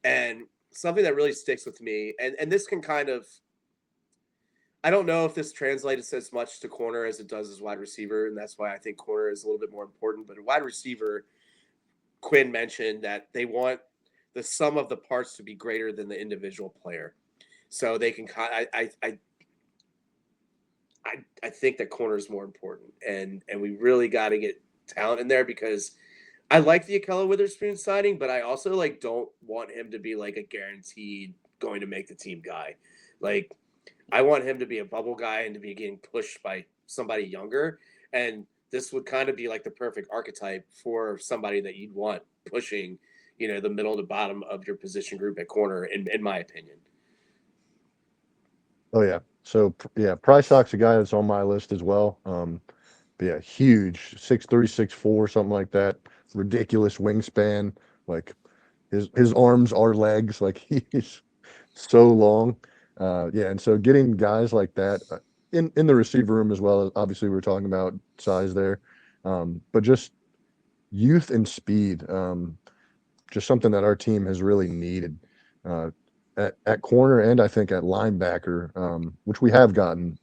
and something that really sticks with me. And this can kind of, I don't know if this translates as much to corner as it does as wide receiver, and that's why I think corner is a little bit more important. But a wide receiver, Quinn mentioned that they want the sum of the parts to be greater than the individual player, so they can. I think that corner is more important, and we really got to get talent in there because I like the Akello Witherspoon signing, but I also don't want him to be like a guaranteed going to make the team guy. Like I want him to be a bubble guy and to be getting pushed by somebody younger, and this would kind of be like the perfect archetype for somebody that you'd want pushing, the middle to bottom of your position group at corner, in my opinion.
Oh yeah. So yeah, Prysock's a guy that's on my list as well. But yeah, huge, 6'3", 6'4", something like that. Ridiculous wingspan. Like his arms are legs. Like he's so long. Yeah, and so getting guys like that in the receiver room as well. Obviously, we're talking about size there, but just youth and speed. Just something that our team has really needed. At corner and I think at linebacker, which we have gotten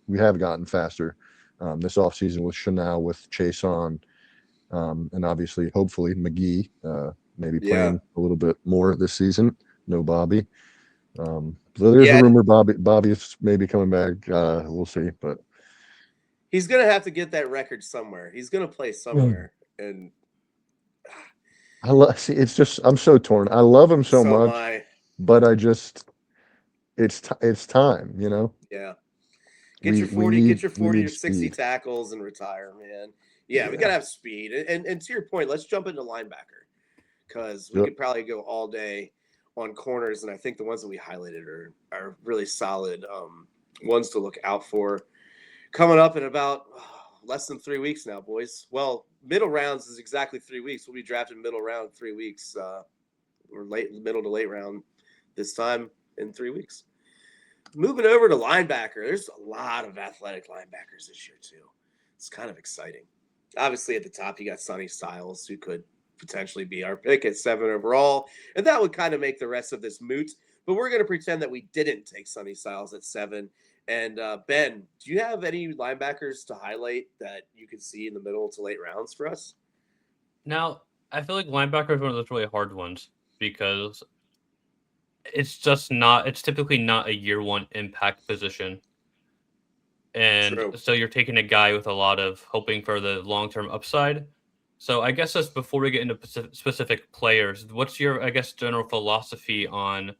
faster this offseason with Chanel, with Chase on, and obviously, hopefully, McGee maybe playing a little bit more this season. No Bobby. So there's a rumor Bobby's maybe coming back. We'll see, but
he's gonna have to get that record somewhere. He's gonna play somewhere, and
it's just I'm so torn. I love him so much. But it's time,
Yeah. Get your 40 or 60 tackles and retire, man. Yeah, we got to have speed. And to your point, let's jump into linebacker because we could probably go all day on corners, and I think the ones that we highlighted are really solid ones to look out for. Coming up in about less than 3 weeks now, boys. Well, middle rounds is exactly 3 weeks. We'll be drafting middle round 3 weeks or middle to late round this time in 3 weeks. Moving over to linebacker, there's a lot of athletic linebackers this year too. It's kind of exciting. Obviously, at the top, you got Sonny Styles, who could potentially be our pick at 7 overall, and that would kind of make the rest of this moot. But we're going to pretend that we didn't take Sonny Styles at 7, And Ben, do you have any linebackers to highlight that you could see in the middle to late rounds for us?
Now, I feel like linebacker is one of those really hard ones because it's just not. It's typically not a year one impact position, and
True.
so you're taking a guy with a lot of hoping for the long term upside. So I guess just before we get into specific players, what's your general philosophy on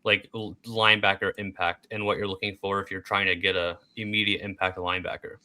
like linebacker impact and what you're looking for if you're trying to get a immediate impact linebacker?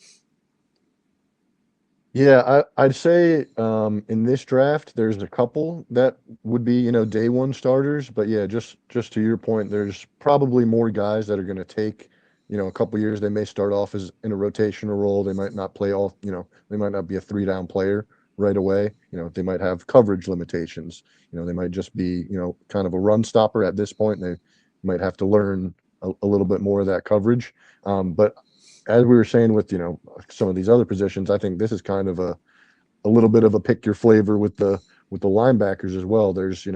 Yeah, I'd say in this draft, there's a couple that would be, day one starters. But yeah, just to your point, there's probably more guys that are going to take, a couple years. They may start off as in a rotational role. They might not play all, they might not be a 3-down player right away. They might have coverage limitations. They might just be, kind of a run stopper at this point. And they might have to learn a little bit more of that coverage. But as we were saying with some of these other positions, I think this is kind of a little bit of a pick your flavor with the linebackers as well. There's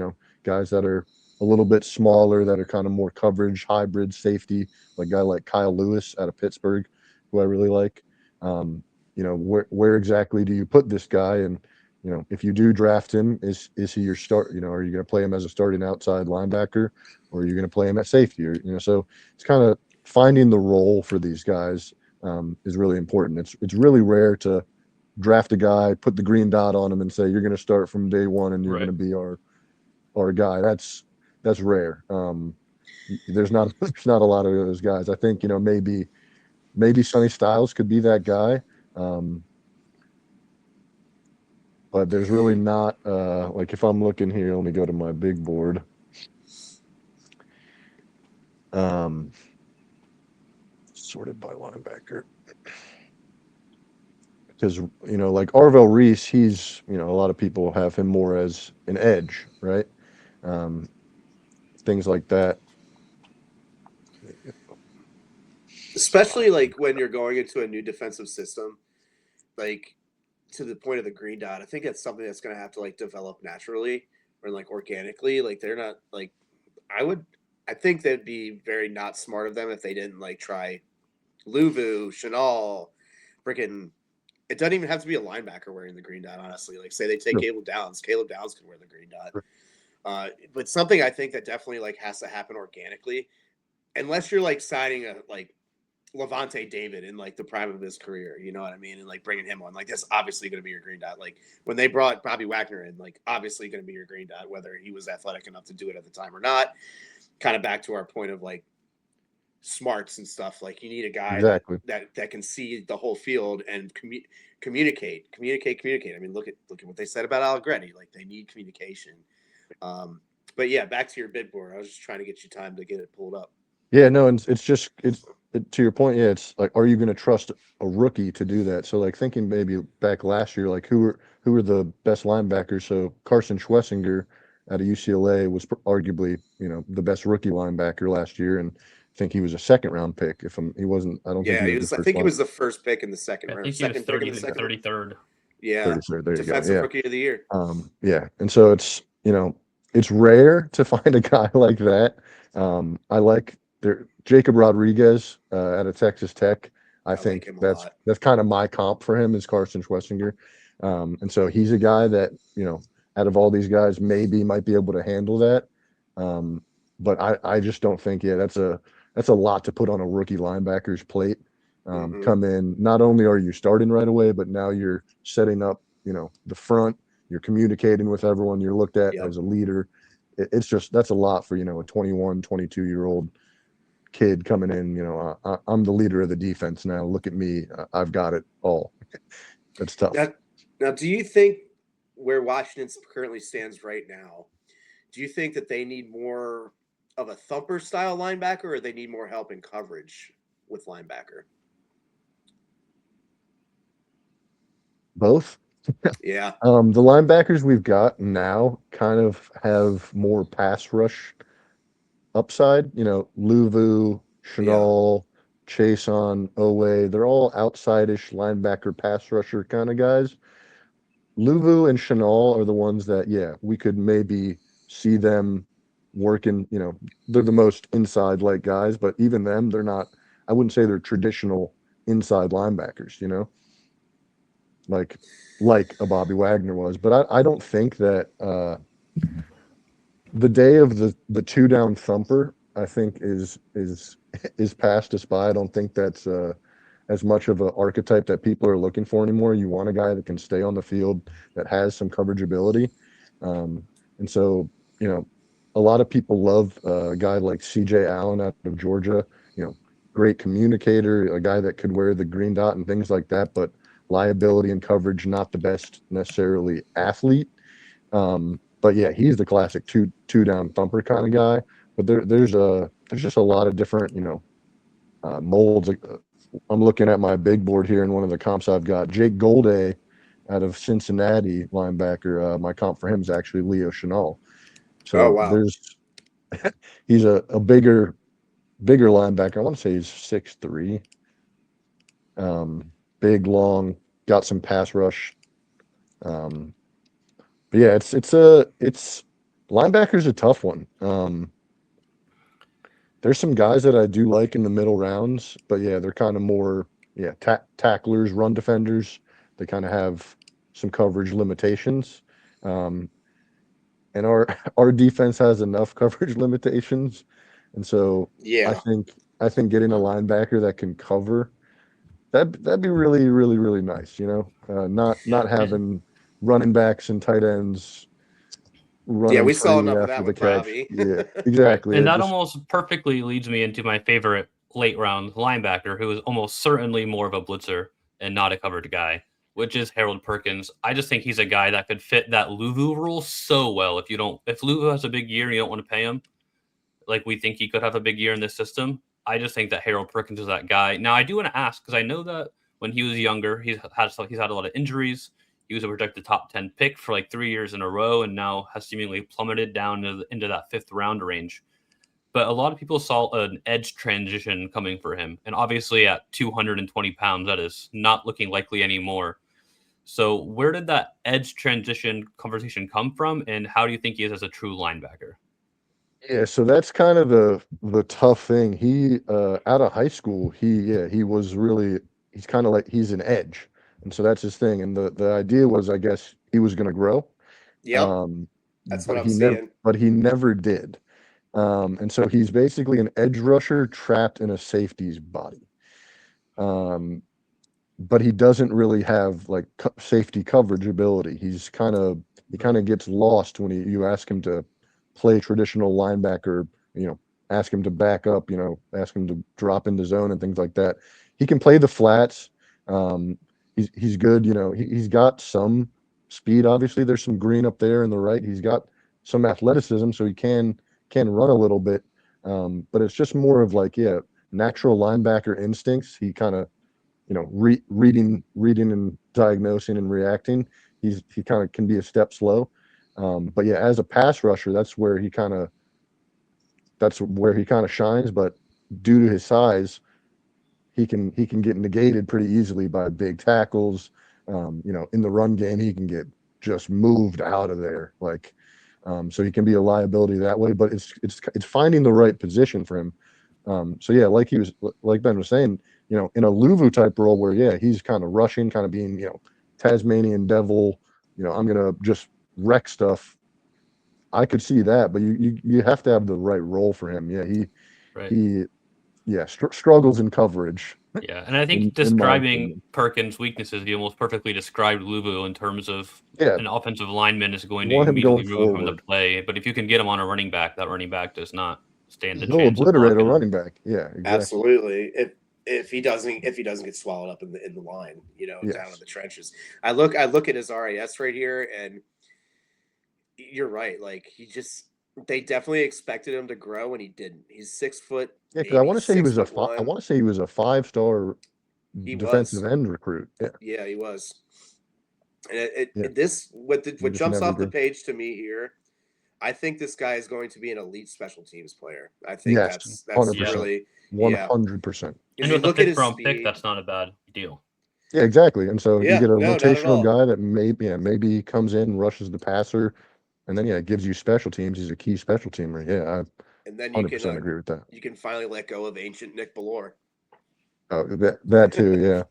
guys that are a little bit smaller that are kind of more coverage hybrid safety, like a guy like Kyle Lewis out of Pittsburgh, who I really like. Where exactly do you put this guy? And if you do draft him, is he your start? Are you going to play him as a starting outside linebacker, or are you going to play him at safety? Or so it's kind of finding the role for these guys is really important. It's really rare to draft a guy, put the green dot on him, and say you're going to start from day one and you're
Right.
going to be our guy. That's rare. There's not a lot of those guys. I think maybe Sonny Styles could be that guy, but there's really not. Like if I'm looking here, let me go to my big board. Sorted by linebacker. Because like Arvell Reese, he's a lot of people have him more as an edge, right? Things like that.
Especially like when you're going into a new defensive system, like to the point of the green dot. I think that's something that's going to have to like develop naturally or like organically. Like they're not like I think that'd be very not smart of them if they didn't like try Luvu, Chanel, freaking. It doesn't even have to be a linebacker wearing the green dot, honestly. Like, say they take
Sure.
Caleb Downs. Caleb Downs can wear the green dot. But something I think that definitely like has to happen organically, unless you're like signing a like Levante David in like the prime of his career, you know what I mean, and like bringing him on. Like that's obviously going to be your green dot. Like when they brought Bobby Wagner in, like obviously going to be your green dot, whether he was athletic enough to do it at the time or not. Kind of back to our point of like smarts and stuff. Like you need a guy
Exactly.
that can see the whole field and communicate. I mean, look at what they said about Allegretti. Like they need communication. But yeah, back to your bid board. I was just trying to get you time to get it pulled up.
Yeah, no, and it's to your point. Yeah, it's like, are you going to trust a rookie to do that? So like thinking maybe back last year, like who were the best linebackers? So Carson Schwessinger out of UCLA was arguably the best rookie linebacker last year, and I think he was a second round pick. He wasn't. I don't think
Yeah,
he
he
was
was.
the
I
first
think he
one.
was the first pick in the second
I
round.
think he was
Second pick in
30,
the second.
33rd.
Yeah,
33rd. There you go.
defensive
Yeah.
rookie of the year.
Yeah, and so it's it's rare to find a guy like that. I like Jacob Rodriguez out of Texas Tech. I
like
think
him a
that's
lot.
kind of my comp for him is Carson Schwessinger, and so he's a guy that out of all these guys maybe might be able to handle that. But I just don't think that's a lot to put on a rookie linebacker's plate. Come in, not only are you starting right away, but now you're setting up the front. You're communicating with everyone. You're looked at
Yep.
as a leader. It's just that's a lot for a 21, 22-year-old kid coming in. I'm the leader of the defense now. Look at me. I've got it all. That's tough.
Now, do you think where Washington currently stands right now, do you think that they need more of a thumper style linebacker, or they need more help in coverage with linebacker?
Both.
Yeah.
The linebackers we've got now kind of have more pass rush upside. Luvu, Chanel, Chason, Owe, they're all outside-ish linebacker pass rusher kind of guys. Luvu and Chanel are the ones that, we could maybe see them working. They're the most inside like guys, but even them, they're not I wouldn't say they're traditional inside linebackers, you know, like a Bobby Wagner was. But I don't think that the day of the two down thumper, I think is passed us by. I don't think that's as much of an archetype that people are looking for anymore. You want a guy that can stay on the field, that has some coverage ability. And so, you know, a lot of people love a guy like CJ Allen out of Georgia, you know, great communicator, a guy that could wear the green dot and things like that, but liability and coverage, not the best necessarily athlete. But yeah, he's the classic two down thumper kind of guy. But there's just a lot of different, you know, molds. I'm looking at my big board here, and one of the comps I've got Jake Golday out of Cincinnati linebacker. My comp for him is actually Leo Chenal.
Oh,
So
wow.
he's a bigger linebacker. I want to say he's 6'3", big, long, got some pass rush. But yeah, it's linebacker's a tough one. There's some guys that I do like in the middle rounds, but yeah, they're kind of more tacklers, run defenders. They kind of have some coverage limitations. And our defense has enough coverage limitations, and so I
Yeah.
think getting a linebacker that can cover that'd be really really really nice. You know, not having running backs and tight ends
Yeah,
running
we saw
free
enough of
after
that
the
with
catch.
Bobby.
Yeah,
Right.
exactly.
And
It
that
just
almost perfectly leads me into my favorite late round linebacker, who is almost certainly more of a blitzer and not a covered guy, which is Harold Perkins. I just think he's a guy that could fit that Luvu rule so well. If Luvu has a big year and you don't want to pay him, like we think he could have a big year in this system, I just think that Harold Perkins is that guy. Now I do want to ask, because I know that when he was younger, he's had a lot of injuries. He was a projected top 10 pick for like 3 years in a row, and now has seemingly plummeted down into that fifth round range. But a lot of people saw an edge transition coming for him. And obviously at 220 pounds, that is not looking likely anymore. So where did that edge transition conversation come from? And how do you think he is as a true linebacker?
yeah. So that's kind of the tough thing. He out of high school, he was really he's kind of like he's an edge, and so that's his thing. And the idea was, I guess, he was going to grow,
Yep,
um,
that's what
but
I'm
he
seeing.
never did. And so he's basically an edge rusher trapped in a safety's body. Um, but he doesn't really have like safety coverage ability. He kind of gets lost when you ask him to play traditional linebacker, you know, ask him to back up, you know, ask him to drop into zone and things like that. He can play the flats. Um, he's good, you know, he's got some speed. Obviously, there's some green up there in the right. He's got some athleticism, so he can run a little bit. But it's just more of like, yeah, natural linebacker instincts. He kind of, you know, reading and diagnosing and reacting. He kind of can be a step slow. But yeah, as a pass rusher, that's where he kind of shines. But due to his size, he can get negated pretty easily by big tackles. You know, in the run game, he can get just moved out of there. Like, so he can be a liability that way. But it's finding the right position for him. So yeah, like Ben was saying, you know, in a Luvu type role where yeah, he's kind of rushing, kind of being, you know, Tasmanian devil, you know, I'm gonna just wreck stuff. I could see that, but you have to have the right role for him. Yeah,
Right.
he yeah struggles in coverage
Yeah, and I think
in my
describing
opinion.
Perkins' weaknesses, you almost perfectly described Luvu in terms of
Yeah,
an offensive lineman is going
you
to
want him
immediately
going
remove him from the
forward.
play. But if you can get him on a running back, that running back does not stand a
He'll
chance of
obliterate a
blocking him.
running back. Yeah, exactly.
Absolutely. If he doesn't get swallowed up in the line, you know, down in
Yes.
the trenches. I look at his RAS right here, and you're right. Like they definitely expected him to grow, and he didn't. He's 6 foot,
Yeah, because
maybe six foot
I
one.
want to say he was a 5-star
He
defensive
was.
end recruit. Yeah,
Yeah, he was. And
yeah.
this
He
what
just
jumps
never
off the
did.
page to me here. I think this guy is going to be an elite special teams player. I think
Yes,
that's
100%,
really, yeah.
100%.
Because
And
you
with a
look at
fifth
his
round pick,
speed.
that's not a bad deal.
Yeah, exactly. And so you
Yeah,
get a
no, not at
rotational
all.
guy that maybe comes in, rushes the passer, and then yeah, it gives you special teams. He's a key special teamer. Yeah, I
And then
100% agree with that.
you can finally let go of ancient Nick Ballore.
Oh, that too, yeah.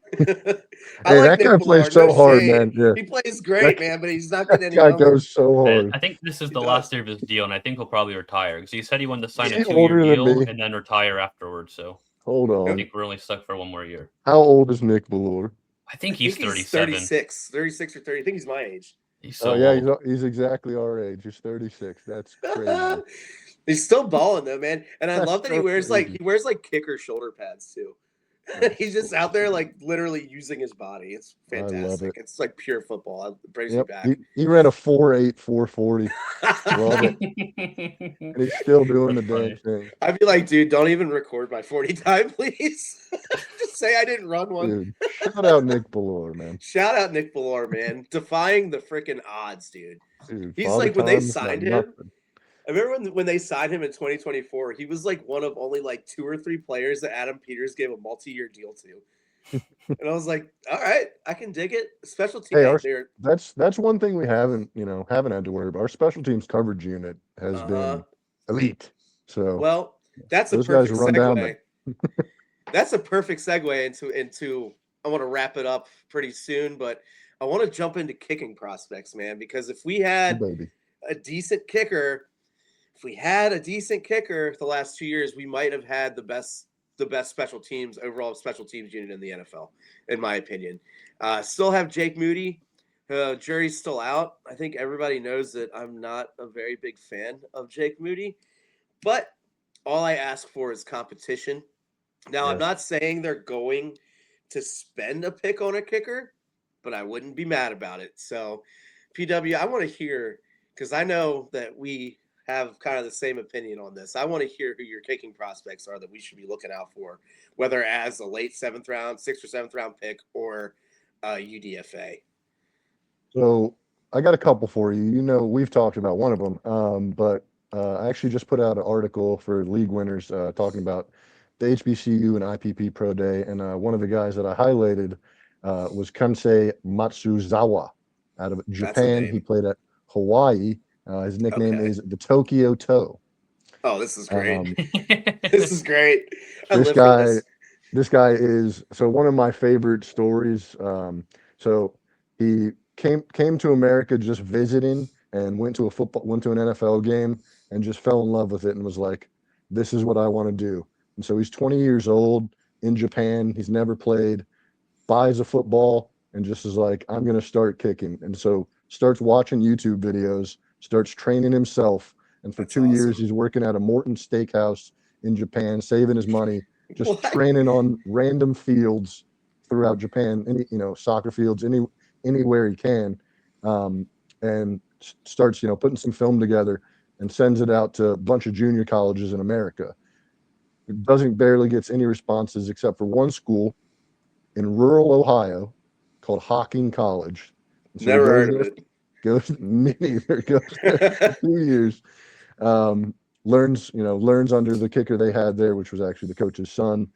I
Hey,
like
that
Nick
guy plays
Ballard.
so
No
hard,
shade.
man. Yeah,
He plays great, man, but he's not getting
that
any
guy
younger.
goes so hard.
I think this is
He
the
does.
last year of his deal, and I think he'll probably retire because he said he wanted to sign
Is
a
he
2-year
older than
deal
me?
and then retire afterwards. So
Hold
I
on.
think we're only stuck for one more year.
How old is Nick Ballard?
I think
I
he's
think he's
37.
36 or 30. I think he's my age.
He's
Oh
so
yeah,
old.
he's exactly our age. He's 36. That's crazy.
He's still balling though, man. And I
That's
love that
so crazy.
he wears like kicker shoulder pads too.
That's
He's just
so
out there
crazy.
like literally using his body. It's
I love
fantastic.
it.
It's like pure football. It brings
Yep.
me back.
He ran a 4.8, 4.40, love it. And he's still doing the
That's
damn
funny.
thing.
I'd be like, dude, don't even record my 40 time, please. Just say I didn't run one.
Dude, shout out Nick Ballard, man.
Shout out Nick Ballard, man. Defying the freaking odds, dude.
Dude,
He's
Father
like when they
Time's got
signed him.
nothing.
I remember when they signed him in 2024, he was like one of only like 2 or 3 players that Adam Peters gave a multi-year deal to. And I was like, all right, I can dig it. Special team
Hey,
out there.
that's one thing we haven't had to worry about. Our special teams coverage unit has been elite. So
Well, that's a
those guys
perfect
run down
segue. That's a perfect segue into I want to wrap it up pretty soon, but I want to jump into kicking prospects, man, because if we had
baby.
a decent kicker, the last 2 years, we might have had the best special teams overall special teams unit in the NFL, in my opinion. Still have Jake Moody. Jury's still out. I think everybody knows that I'm not a very big fan of Jake Moody, but all I ask for is competition. Now, I'm
Yes.
not saying they're going to spend a pick on a kicker, but I wouldn't be mad about it. So, PW, I want to hear, because I know that we have kind of the same opinion on this. I want to hear who your kicking prospects are that we should be looking out for, whether as a late 7th round, 6th or 7th round pick, or UDFA.
So I got a couple for you. You know, we've talked about one of them, but I actually just put out an article for league winners talking about the HBCU and IPP Pro Day, and one of the guys that I highlighted was Kansei Matsuzawa out of Japan. He played at Hawaii. His nickname is the Tokyo Toe.
Oh, this is great. This is great.
This guy is one of my favorite stories. So he came to America just visiting and went to an NFL game and just fell in love with it and was like, this is what I want to do. And so he's 20 years old in Japan. He's never played, buys a football and just is like, I'm going to start kicking. And so starts watching YouTube videos, starts training himself. And for 2 years, he's working at a Morton Steakhouse in Japan, saving his money, just training on random fields throughout Japan, soccer fields, anywhere he can, and starts, putting some film together and sends it out to a bunch of junior colleges in America. It barely gets any responses except for one school in rural Ohio called Hocking College.
So never heard of it.
Me neither. Goes there for 2 years. Learns under the kicker they had there, which was actually the coach's son.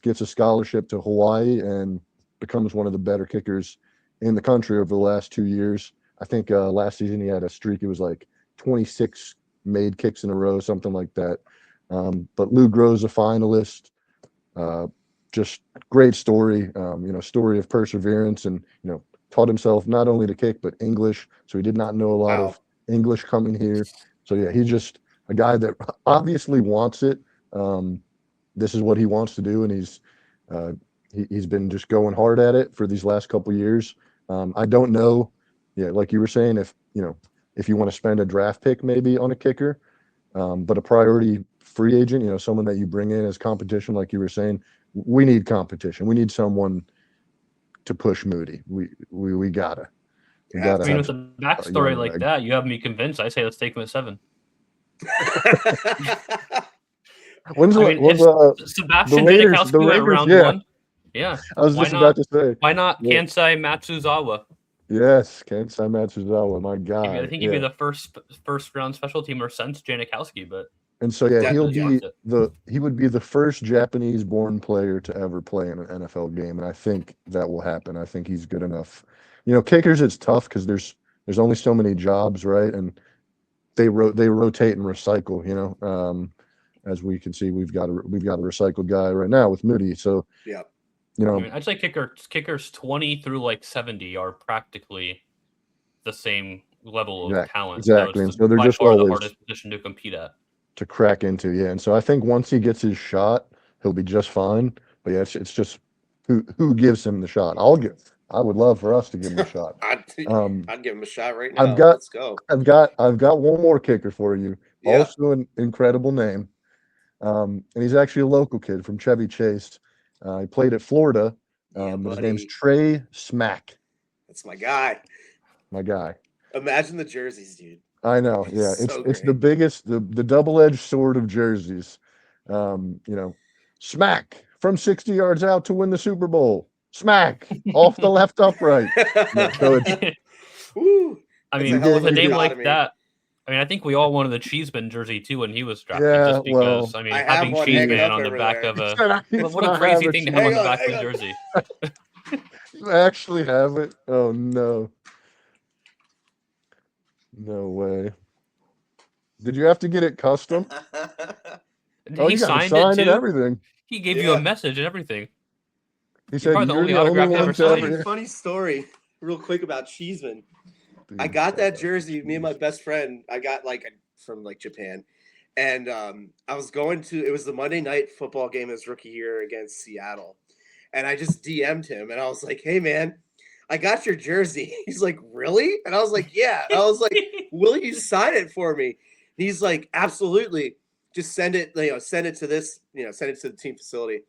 Gets a scholarship to Hawaii and becomes one of the better kickers in the country over the last 2 years. I think last season he had a streak. It was like 26 made kicks in a row, something like that. But Lou Groh's a finalist. Just great story. Story of perseverance, and taught himself not only to kick but English. So he did not know a lot of English coming here. So yeah, he's just a guy that obviously wants it. This is what he wants to do, and he's been just going hard at it for these last couple of years. I don't know, like you were saying, if you want to spend a draft pick maybe on a kicker, but a priority free agent, someone that you bring in as competition, like you were saying, we need competition. We need someone to push Moody. We gotta.
I mean, with a backstory like that, you have me convinced. I say let's take him at 7. Sebastian Janikowski at round 1? Yeah.
I was just about to say.
Why not Kansai Matsuzawa?
Yes, Kansai Matsuzawa. My God.
I think he'd be the first round special teamer since Janikowski, but.
And so he would be the first Japanese-born player to ever play in an NFL game, and I think that will happen. I think he's good enough. Kickers, it's tough because there's only so many jobs, right? And they rotate and recycle. as we can see, we've got a recycled guy right now with Moody. So
Yeah.
you know,
I mean, I'd say kickers 20 through like 70 are practically the same level of talent.
exactly.
So
And
it's
so they're
by
just
far the
always
hardest position to compete at.
to crack into. Yeah. And so I think once he gets his shot, he'll be just fine. But yeah, it's just who gives him the shot. I would love for us to give him a shot.
I'd give him a shot right now.
I've
Let's go.
got one more kicker for you.
Yeah.
Also an incredible name. And he's actually a local kid from Chevy Chase. He played at Florida. But his name's Trey Smack.
That's my guy.
My guy.
Imagine the jerseys, dude.
I know. Yeah.
So
It's the
great.
biggest, the double-edged sword of jerseys. You know, Smack from 60 yards out to win the Super Bowl. Smack off the left upright. So it's
Woo.
I
It's
mean,
a hell of
with
a
a name like
dichotomy.
that, I mean, I think we all wanted the Cheeseman jersey too when he was drafted.
Yeah,
just because,
well,
I mean,
I have
having
one hanging
Cheeseman
up
on the
over
back
there.
of a what a
I
crazy
have
thing to
it.
have on the
Hang on,
back of
hang
a
on.
jersey.
You actually have it? Oh no. No way. Did you have to get it custom? Oh,
He
you got to
signed it
sign and
too.
everything.
He gave you a message and everything.
He said
probably the
you're
only
the only
autograph he
one
ever
to
signed.
ever.
Funny story, real quick about Cheeseman. I
Dude,
got that jersey. Me and my best friend. I got from Japan, and I was going to. It was the Monday night football game his rookie year against Seattle, and I just DM'd him, and I was like, "Hey man, I got your jersey." He's like, "Really?" And I was like, "Yeah." And I was like, "Will you sign it for me?" He's like, "Absolutely. Just send it. Send it to this. Send it to the team facility."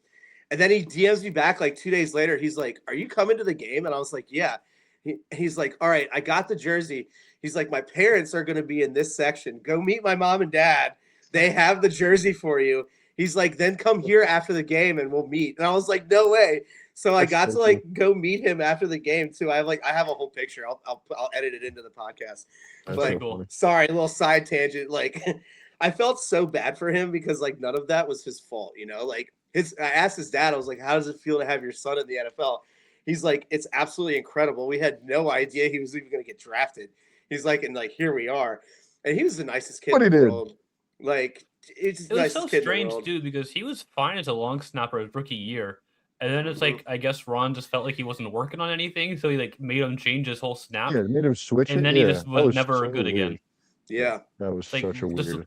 And then he DMs me back like 2 days later. He's like, "Are you coming to the game?" And I was like, "Yeah." He's like, "All right, I got the jersey." He's like, "My parents are going to be in this section. Go meet my mom and dad. They have the jersey for you." He's like, "Then come here after the game and we'll meet." And I was like, "No way." So I got to go meet him after the game too. I have a whole picture. I'll edit it into the podcast.
That's
But
so funny.
sorry, a little side tangent. Like I felt so bad for him because like none of that was his fault, Like I asked his dad, I was like, "How does it feel to have your son in the NFL?" He's like, "It's absolutely incredible. We had no idea he was even going to get drafted." He's like, "And like here we are." And he was the nicest kid in the world. Like it's the
It was
nicest
so
kid in the
strange
world.
too because he was fine as a long snapper his rookie year, and then it's like I guess Ron just felt like he wasn't working on anything, so he like made him change his whole snap.
Yeah, made him switch
and
it.
then
Yeah,
he just
that
was never
so
good
weird.
again.
Yeah,
that was
Like,
such a
just-
weird.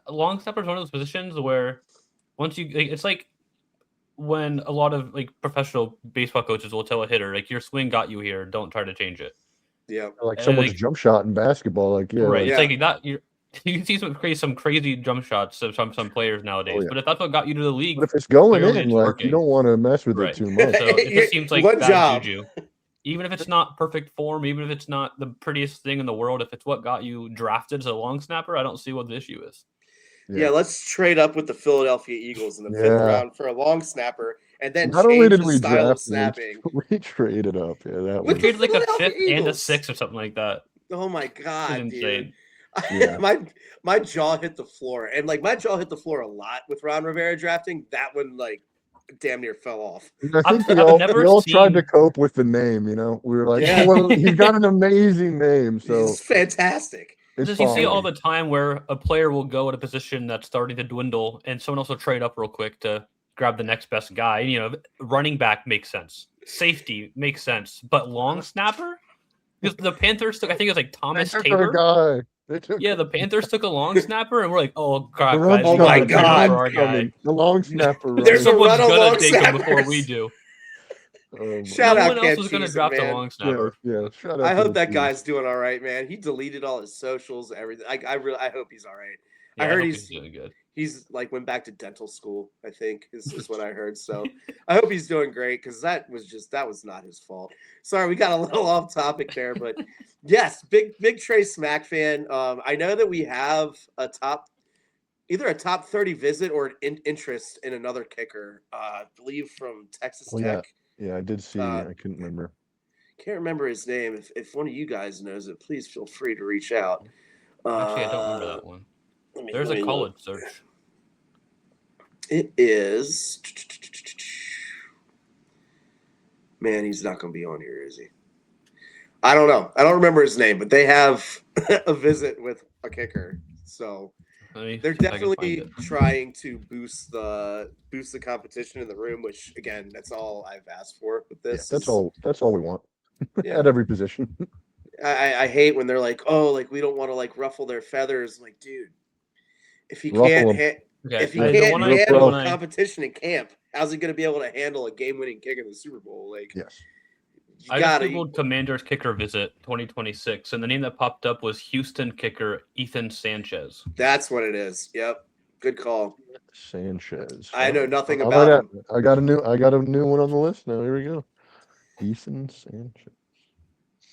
Long snapper is one of those positions where once it's like when a lot of like professional baseball coaches will tell a hitter like your swing got you here, don't try to change it.
Yeah,
Like
And,
someone's
like-
jump shot in basketball. Like yeah,
Right.
like,
It's like that. You can see some crazy jump shots of some players nowadays.
yeah.
But if that's what got you to the league,
but if it's going
clearly
in,
it's
like
working.
you don't want to mess with
Right.
it too much.
So it just seems like
One
bad
job.
juju. Even if it's not perfect form, even if it's not the prettiest thing in the world, if it's what got you drafted as a long snapper, I don't see what the issue is.
Yeah, let's trade up with the Philadelphia Eagles in the fifth round for a long snapper, and then
Not only
change
did
the
we
style of
draft
snapping.
we traded up. Yeah, that
We
was
traded like a
Philadelphia
fifth and a
Eagles.
sixth or something like that.
Oh my
It was
god, dude!
insane.
Yeah.
my jaw hit the floor, and like my jaw hit the floor a lot with Ron Rivera drafting. That one like damn near fell off.
I think we
I've
all
never
tried to
seen-
cope with the name. We were like,
Yeah.
well, he's got an amazing name, so
He's fantastic.
it's
Just you see
fine.
all the time where a player will go at a position that's starting to dwindle, and someone else will trade up real quick to grab the next best guy. Running back makes sense, safety makes sense, but long snapper, because the Panthers took, I think it was like Thomas
They took
Taylor.
our guy. They took
Yeah, the Panthers took a long snapper, and we're like, oh crap,
the
guys,
run's
we
my
gotta trade up
God.
for our guy.
coming. The long snapper.
There's a
right?
run
Someone's
of
gonna
long
take him before we
snappers.
do.
Oh,
Shout
No
out
one else
Cam
was gonna
Cheeseman,
draft a
man.
long snapper.
yeah. Shout out
I
to
hope
the
that
Chiefs.
guy's doing all right, man. He deleted all his socials, everything. I hope he's all right.
Yeah,
I heard
hope
he's
doing good.
He's like went back to dental school, I think is what I heard. So I hope he's doing great because that was not his fault. Sorry, we got a little off topic there, but yes, big Trey Smack fan. I know that we have either a top 30 visit or an interest in another kicker. I believe from Texas Tech.
Yeah, I did see. I couldn't remember.
Can't remember his name. If one of you guys knows it, please feel free to reach out.
Actually, I don't remember that one. There's a college search.
It is. Man, he's not going to be on here, is he? I don't know. I don't remember his name, but they have a visit with a kicker. So They're definitely trying to boost the competition in the room, which again, that's all I've asked for with this.
Yeah, that's all we want at every position.
I hate when they're like, oh, like we don't want to like ruffle their feathers. I'm like, dude, if he
Ruffle
can't
'em.
if he
the
can't
one I-
handle
when I-
competition in camp, how's he going to be able to handle a game-winning kick in the Super Bowl? Like,
Yes.
you
I
gotta.
just googled Commanders kicker visit 2026, and the name that popped up was Houston kicker Ethan Sanchez.
That's what it is. Yep, good call.
Sanchez.
I know nothing
I'll
about
write
him.
I got a new one on the list now. Here we go. Ethan Sanchez.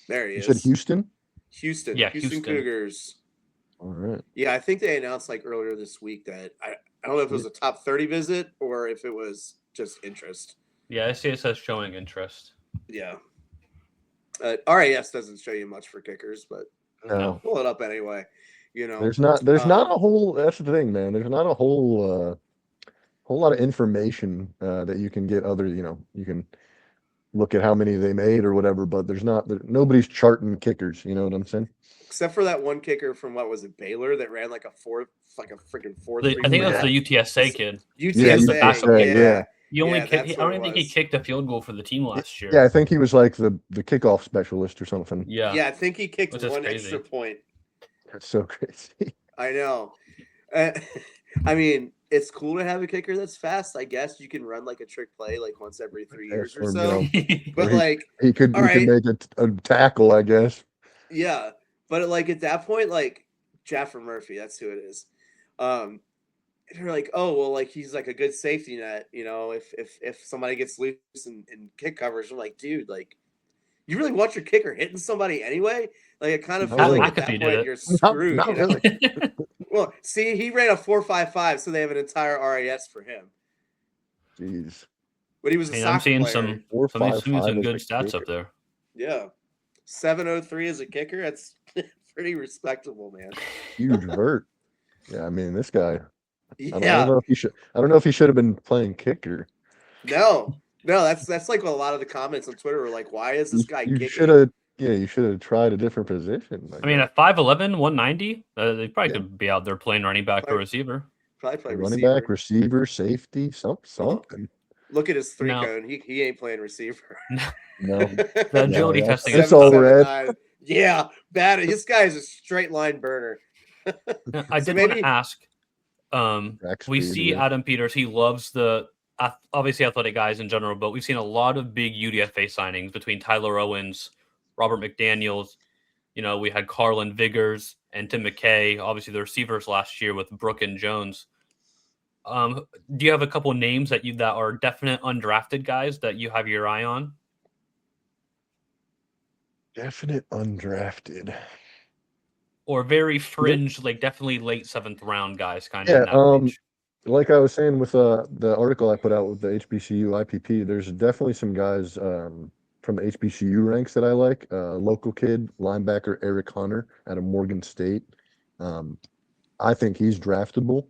There he
You
is.
said Houston?
Houston.
Yeah,
Houston
Houston.
Cougars.
All right.
Yeah, I think they announced like earlier this week that I don't know if it was a top 30 visit or if it was just interest.
Yeah, I see it says showing interest.
Yeah. RAS doesn't show you much for kickers, but
No.
pull it up anyway. You know,
There's not a whole, that's the thing, man. There's not a whole lot of information that you can get other, you can look at how many they made or whatever, but nobody's charting kickers, you know what I'm saying?
except for that one kicker from what was it, Baylor, that ran like a freaking 4.3.
I think that's the UTSA kid.
UTSA,
yeah.
He only
that's
I
what
don't
it
even think he
was.
kicked a field goal for the team last year.
Yeah, I think he was like the kickoff specialist or something.
Yeah.
Yeah, I think he kicked
Which is
one
crazy.
extra point.
That's so crazy.
I know. I mean, it's cool to have a kicker that's fast. I guess you can run like a trick play like once every 3 years or so. But like
he could make a tackle, I guess.
Yeah, but like at that point, like Jaffer Murphy, that's who it is. They're like, oh well, like he's like a good safety net, you know. If somebody gets loose in kick coverage, I'm like, dude, like, you really want your kicker hitting somebody anyway? Like, it kind of feels like at that point you're screwed.
Not really.
Well, see, he ran a 4.55, so they have an entire RAS for him.
Jeez.
But he was a soccer
I'm seeing
player.
some good stats up there.
Yeah, 7.03 as a kicker. That's pretty respectable, man.
Huge vert. Yeah, I mean, this guy.
Yeah.
I don't know if he should have been playing kicker.
No, that's like a lot of the comments on Twitter were like, why is this guy kicking?
You should have tried a different position.
I mean, at 5'11", 190, they probably could be out there playing running back or receiver.
Probably play
running
receiver.
back, receiver, safety, something.
Look at his three cone. He ain't playing receiver.
No.
The agility testing.
It's all red.
Yeah, bad. This guy is a straight line burner.
I did want to ask. We see Adam Peters. He loves the obviously athletic guys in general, but we've seen a lot of big UDFA signings between Tyler Owens, Robert McDaniels. You know, we had Carlin Viggers and Tim McKay. Obviously, the receivers last year with Brooke and Jones. Do you have a couple names that are definite undrafted guys that you have your eye on?
Definite undrafted.
Or very fringe, like definitely late 7th round guys, kind of. In that range.
Like I was saying with the article I put out with the HBCU IPP, there's definitely some guys from the HBCU ranks that I like. Local kid, linebacker Eric Hunter out of Morgan State. I think he's draftable,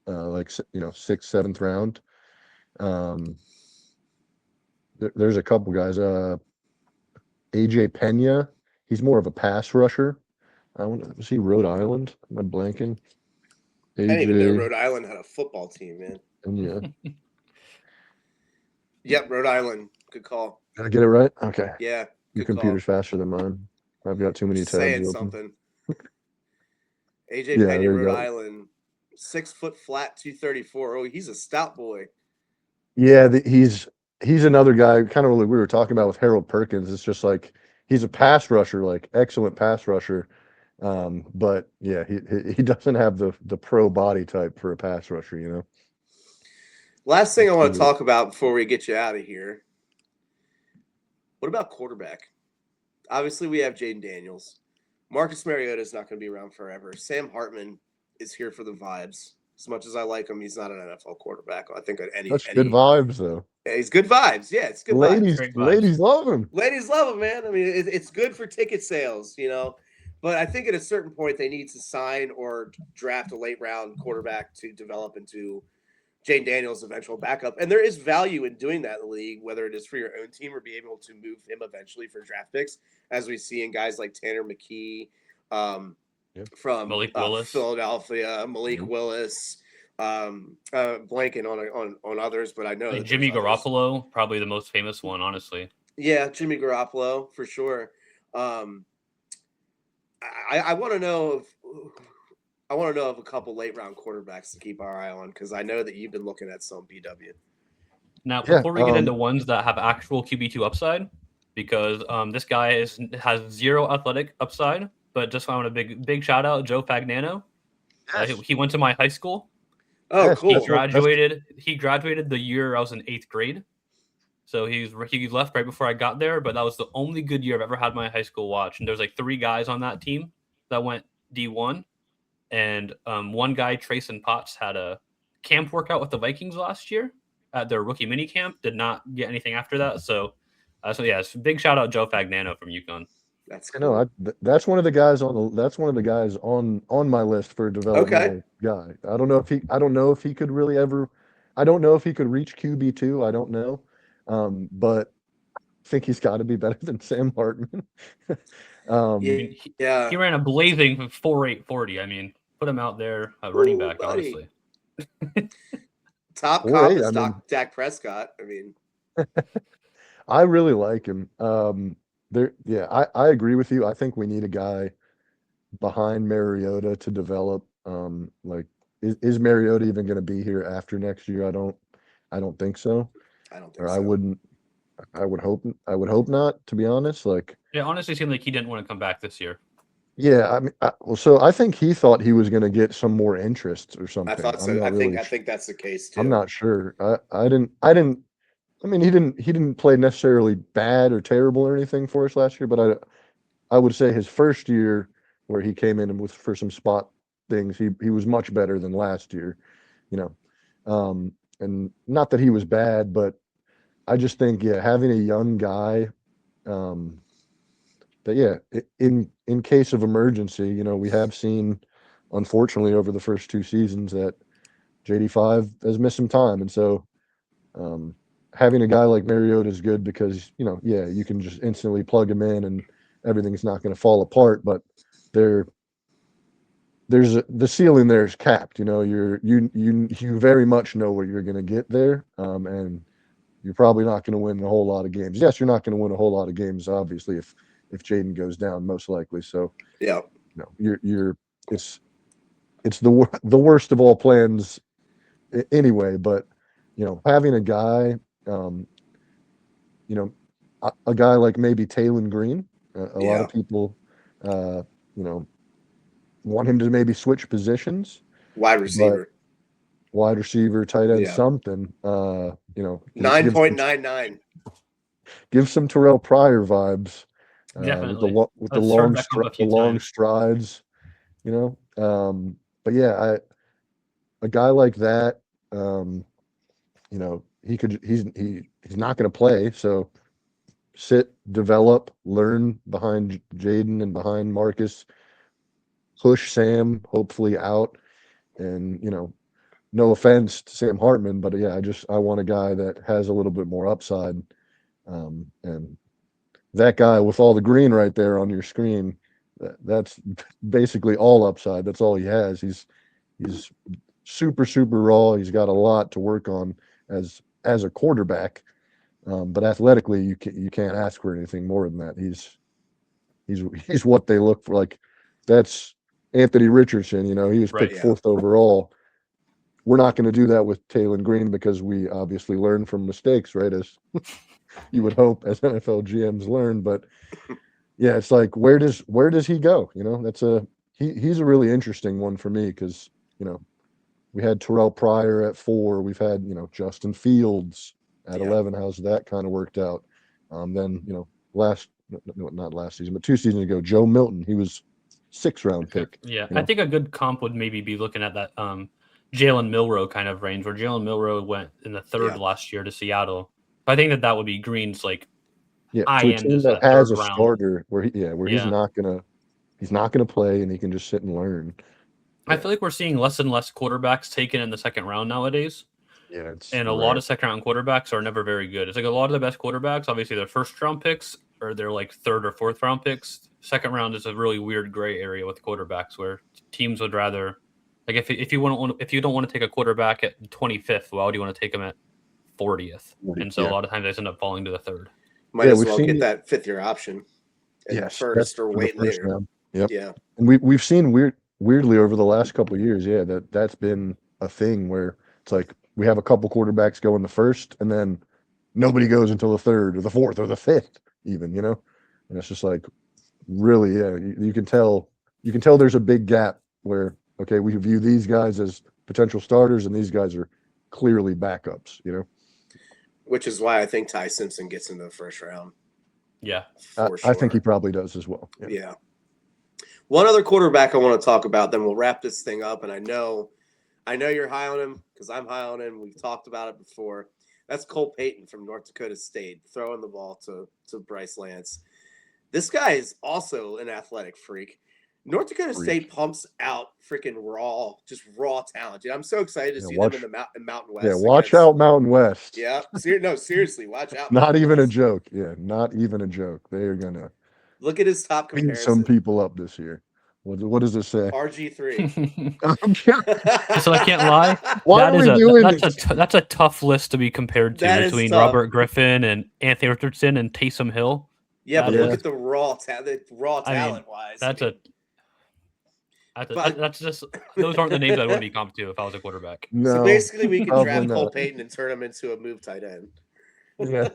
6th, 7th round. There's a couple guys. AJ Pena, he's more of a pass rusher. Was he Rhode Island? Am I blanking?
I didn't even know Rhode Island had a football team, man.
Yeah.
Yep, Rhode Island. Good call.
Did I get it right? Okay.
Yeah.
Your computer's faster than mine. I've got too many tabs
saying
open.
Something. AJ Pena, Rhode Island. 6 foot flat, 234. Oh, he's a stout boy.
Yeah, he's another guy, kind of like we were talking about with Harold Perkins. It's just like he's a pass rusher, like excellent pass rusher. But yeah, he doesn't have the pro body type for a pass rusher, you know.
Last thing I want to talk about before we get you out of here. What about quarterback? Obviously, we have Jaden Daniels. Marcus Mariota is not going to be around forever. Sam Hartman is here for the vibes. As much as I like him, he's not an NFL quarterback. I think good
vibes though.
Yeah, he's good vibes. Yeah, it's good
vibes. Ladies love him.
Ladies love him, man. I mean, it's good for ticket sales, you know. But I think at a certain point they need to sign or draft a late round quarterback to develop into Jaden Daniels' eventual backup. And there is value in doing that in the league, whether it is for your own team or be able to move him eventually for draft picks, as we see in guys like Tanner McKee, from
Malik Willis.
Philadelphia, Malik
Mhm.
Willis, blanking on others, but I know
Like
that
Jimmy
there's others.
Garoppolo, probably the most famous one, honestly.
Yeah, Jimmy Garoppolo for sure. Um, I want to know if I want to know of a couple late round quarterbacks to keep our eye on because I know that you've been looking at some BW.
Now,
Yeah.
before we get into ones that have actual QB2 upside, because this guy has zero athletic upside, but just want a big shout out, Joe Fagnano. He went to my high school.
Oh,
Yes,
He
cool.
graduated. He graduated the year I was in 8th grade. So he left right before I got there, but that was the only good year I've ever had my high school watch. And there's like 3 guys on that team that went D1, and one guy, Trayson Potts, had a camp workout with the Vikings last year at their rookie mini camp. Did not get anything after that. So yeah, it's big shout out Joe Fagnano from UConn.
That's
I
cool.
know. That's one of the guys on my list for a developmental guy. I don't know if he could really ever. I don't know if he could reach QB2. I don't know, but I think he's got to be better than Sam Hartman.
I mean, he ran a blazing 4.8 40. I mean, put him out there at running back,
buddy.
honestly.
Top
4.8,
cop is
I mean,
Dak Prescott. I mean,
I really like him. I agree with you. I think we need a guy behind Mariota to develop. Like, is Mariota even going to be here after next year? I don't think so.
I don't think
Or
so.
I wouldn't. I would hope not. To be honest, like,
It honestly seemed like he didn't want to come back this year.
yeah. I mean, so I think he thought he was going to get some more interest or something.
I thought so.
I'm not
I think that's the case too.
I'm not sure. I didn't. I mean, he didn't play necessarily bad or terrible or anything for us last year, but I would say his first year where he came in with for some spot things, he was much better than last year, you know. And not that he was bad, but I just think, yeah, having a young guy, that, yeah, in case of emergency, we have seen, unfortunately, over the first 2 seasons that JD5 has missed some time, and so having a guy like Mariota is good because yeah, you can just instantly plug him in and everything's not going to fall apart. But the ceiling there is capped. You very much know what you're going to get there, and you're probably not going to win a whole lot of games. Yes, you're not going to win a whole lot of games, obviously, if Jaden goes down, most likely. So
yeah,
it's the worst of all plans anyway. But having a guy, a guy like maybe Taylon Green, a lot of people, want him to maybe switch positions,
wide receiver,
wide receiver, tight end,
Yeah.
something.
9.99.
Give some Terrell Pryor vibes.
Definitely.
with the long
back up a few
long
times.
strides, but yeah, a guy like that, he's not going to play, so sit, develop, learn behind Jaden and behind Marcus, push Sam hopefully out, and no offense to Sam Hartman, but yeah, I want a guy that has a little bit more upside, and that guy with all the green right there on your screen, that's basically all upside. That's all he has. He's super raw. He's got a lot to work on as a quarterback, but athletically you can't ask for anything more than that. He's what they look for. Like, that's Anthony Richardson. He was picked 4th overall. We're not going to do that with Taylon Green because we obviously learn from mistakes, right? As you would hope, as NFL GMs learn. But yeah, it's like, where does he go? He's a really interesting one for me because we had Terrell Pryor at 4. We've had Justin Fields at 11. How's that kind of worked out? Then not last season, but 2 seasons ago, Joe Milton. He was 6th round pick.
Yeah, I think a good comp would maybe be looking at that Jalen Milroe kind of range, where Jalen Milroe went in the 3rd last year to Seattle. I think that would be Green's high
to a
end
team
is
that
that
has a
3rd round.
starter where he's not gonna play and he can just sit and learn.
I feel like we're seeing less and less quarterbacks taken in the 2nd round nowadays.
Yeah, it's
and a lot of 2nd round quarterbacks are never very good. It's like a lot of the best quarterbacks, obviously, they're 1st round picks, or they're like third or fourth round picks. Second round is a really weird gray area with quarterbacks where teams would rather, like if you don't want to take a quarterback at 25th, why do you want to take him at 40th? And so a lot of times they end up falling to the third.
Might as well get that 5th-year option. First or wait later.
Round. Yep.
Yeah.
And we've seen weirdly over the last couple of years, that's been a thing where it's like we have a couple quarterbacks go in the first, and then nobody goes until the third or the fourth or the fifth, even, you know. And it's just like really, you can tell there's a big gap where okay, we view these guys as potential starters, and these guys are clearly backups, you know.
Which is why I think Ty Simpson gets into the first round.
Yeah,
for sure.
I think he probably does as well.
Yeah. One other quarterback I want to talk about, then we'll wrap this thing up. And I know you're high on him because I'm high on him. We've talked about it before. That's Cole Payton from North Dakota State throwing the ball to Bryce Lance. This guy is also an athletic freak. North Dakota State pumps out freaking raw talent. Dude, I'm so excited to see them in the Mountain West.
Yeah, watch out, Mountain West.
Yeah, no, seriously, watch out.
Not even a joke. Yeah, not even a joke. They are gonna
look at his top
beat
comparison.
some people up this year. What does it say?
RG3.
So I can't lie. That's a tough list to be compared to between Robert Griffin and Anthony Richardson and Taysom Hill.
Yeah, but look at the raw talent wise.
That's just those aren't the names I would be comped to if I was a quarterback.
No,
so basically, we can draft Cole Payton and turn him into a move tight end.
Yeah,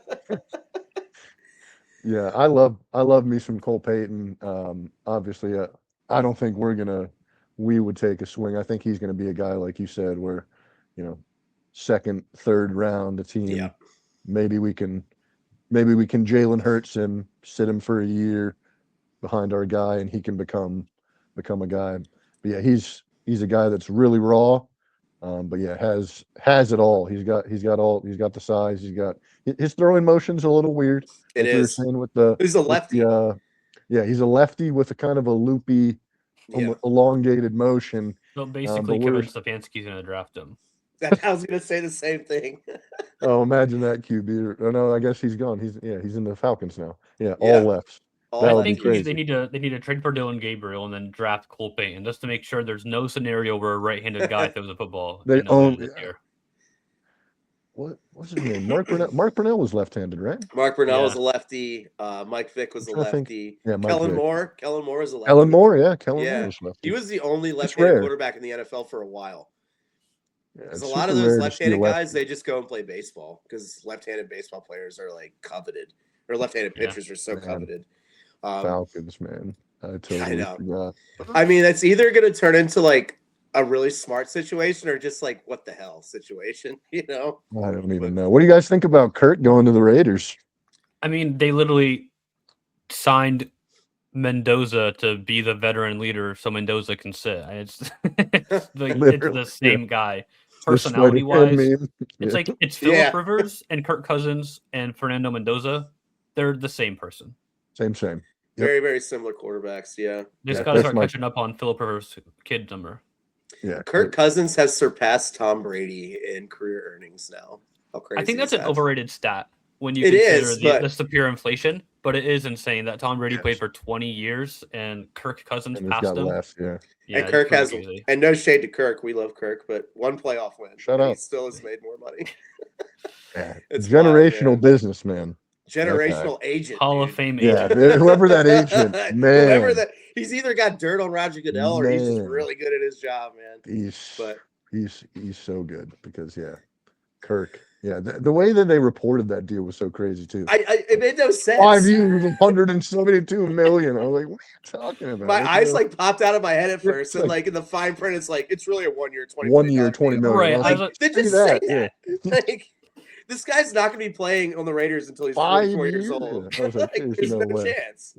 yeah. I love me some Cole Payton. Obviously, I don't think we would take a swing. I think he's gonna be a guy like you said, where, you know, second, third round, the team.
Yeah.
Maybe we can Jalen Hurts him, sit him for a year behind our guy, and he can become a guy. But yeah, he's a guy that's really raw, but yeah, has it all. He's got the size. He's got his throwing motion's a little weird.
It is.
He's a lefty. He's a lefty with a kind of a loopy, elongated motion.
So basically, Kevin Stefanski's going to draft him.
I was going to say the same thing.
Oh, imagine that QB. Oh no, I guess he's gone. He's in the Falcons now. Yeah, all lefts.
I think they need to trade for Dylan Gabriel and then draft Cole Payton just to make sure there's no scenario where a right-handed guy throws a football.
They own this year. What's his name? Mark Brunell was left-handed, right?
Mark Brunell was a lefty. Mike Vick was a lefty. Kellen Moore was a lefty.
Kellen Moore was lefty.
He was the only left-handed quarterback in the NFL for a while. Because a lot of those left-handed guys, they just go and play baseball because left-handed baseball players are like coveted, or left-handed pitchers are so coveted.
Falcons, man. I know. Forgot.
I mean, it's either going to turn into like a really smart situation or just like what the hell situation, you know?
I don't even know. What do you guys think about Kurt going to the Raiders?
I mean, they literally signed Mendoza to be the veteran leader so Mendoza can sit. It's the same guy. Personality-wise, it's Phillip Rivers and Kirk Cousins and Fernando Mendoza. They're the same person.
Same. Yep.
Very, very similar quarterbacks. Yeah.
Just got to start catching up on Phillip Rivers' kid number.
Yeah.
Kirk Cousins has surpassed Tom Brady in career earnings now. How crazy!
I think that's an overrated stat when you consider the pure inflation. But it is insane that Tom Brady played for 20 years and Kirk Cousins passed him.
And Kirk has, and no shade to Kirk, we love Kirk, but one playoff win.
Shut up.
He still has made more money.
It's generational businessman.
Generational agent.
Hall of Fame agent.
Yeah, whoever that agent, man.
He's either got dirt on Roger Goodell or he's just really good at his job, man.
He's so good because Kirk. Yeah, the way that they reported that deal was so crazy too.
It made no sense.
5 years, 172 million. I was like, what are you talking about?
My eyes popped out of my head at first, and in the fine print, it's really a 1 year, 20
million.
Right.
They just say that. Yeah. This guy's not going to be playing on the Raiders until he's 44 years old. There's no chance.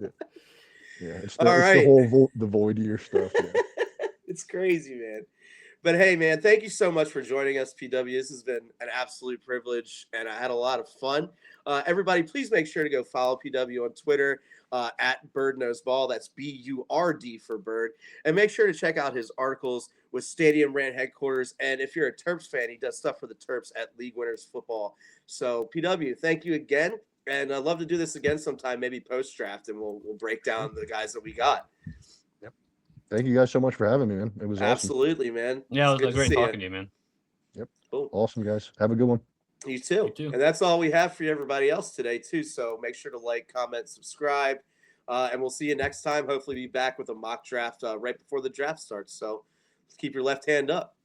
Yeah, it's the whole the void year stuff. Yeah.
It's crazy, man. But hey, man, thank you so much for joining us, PW. This has been an absolute privilege, and I had a lot of fun. Everybody, please make sure to go follow PW on Twitter at BirdNoseBall. That's BURD for Bird. And make sure to check out his articles with Stadium Rant Headquarters. And if you're a Terps fan, he does stuff for the Terps at League Winners Football. So, PW, thank you again. And I'd love to do this again sometime, maybe post draft, and we'll break down the guys that we got.
Yep. Thank you guys so much for having me, man. It was awesome.
Absolutely, man.
Yeah,
It's
it was
good
great
see
talking to you, man.
Yep.
Cool.
Awesome, guys. Have a good one.
You too.
You too.
And that's all we have for everybody else today, too. So make sure to like, comment, subscribe, and we'll see you next time. Hopefully be back with a mock draft right before the draft starts. So keep your left hand up.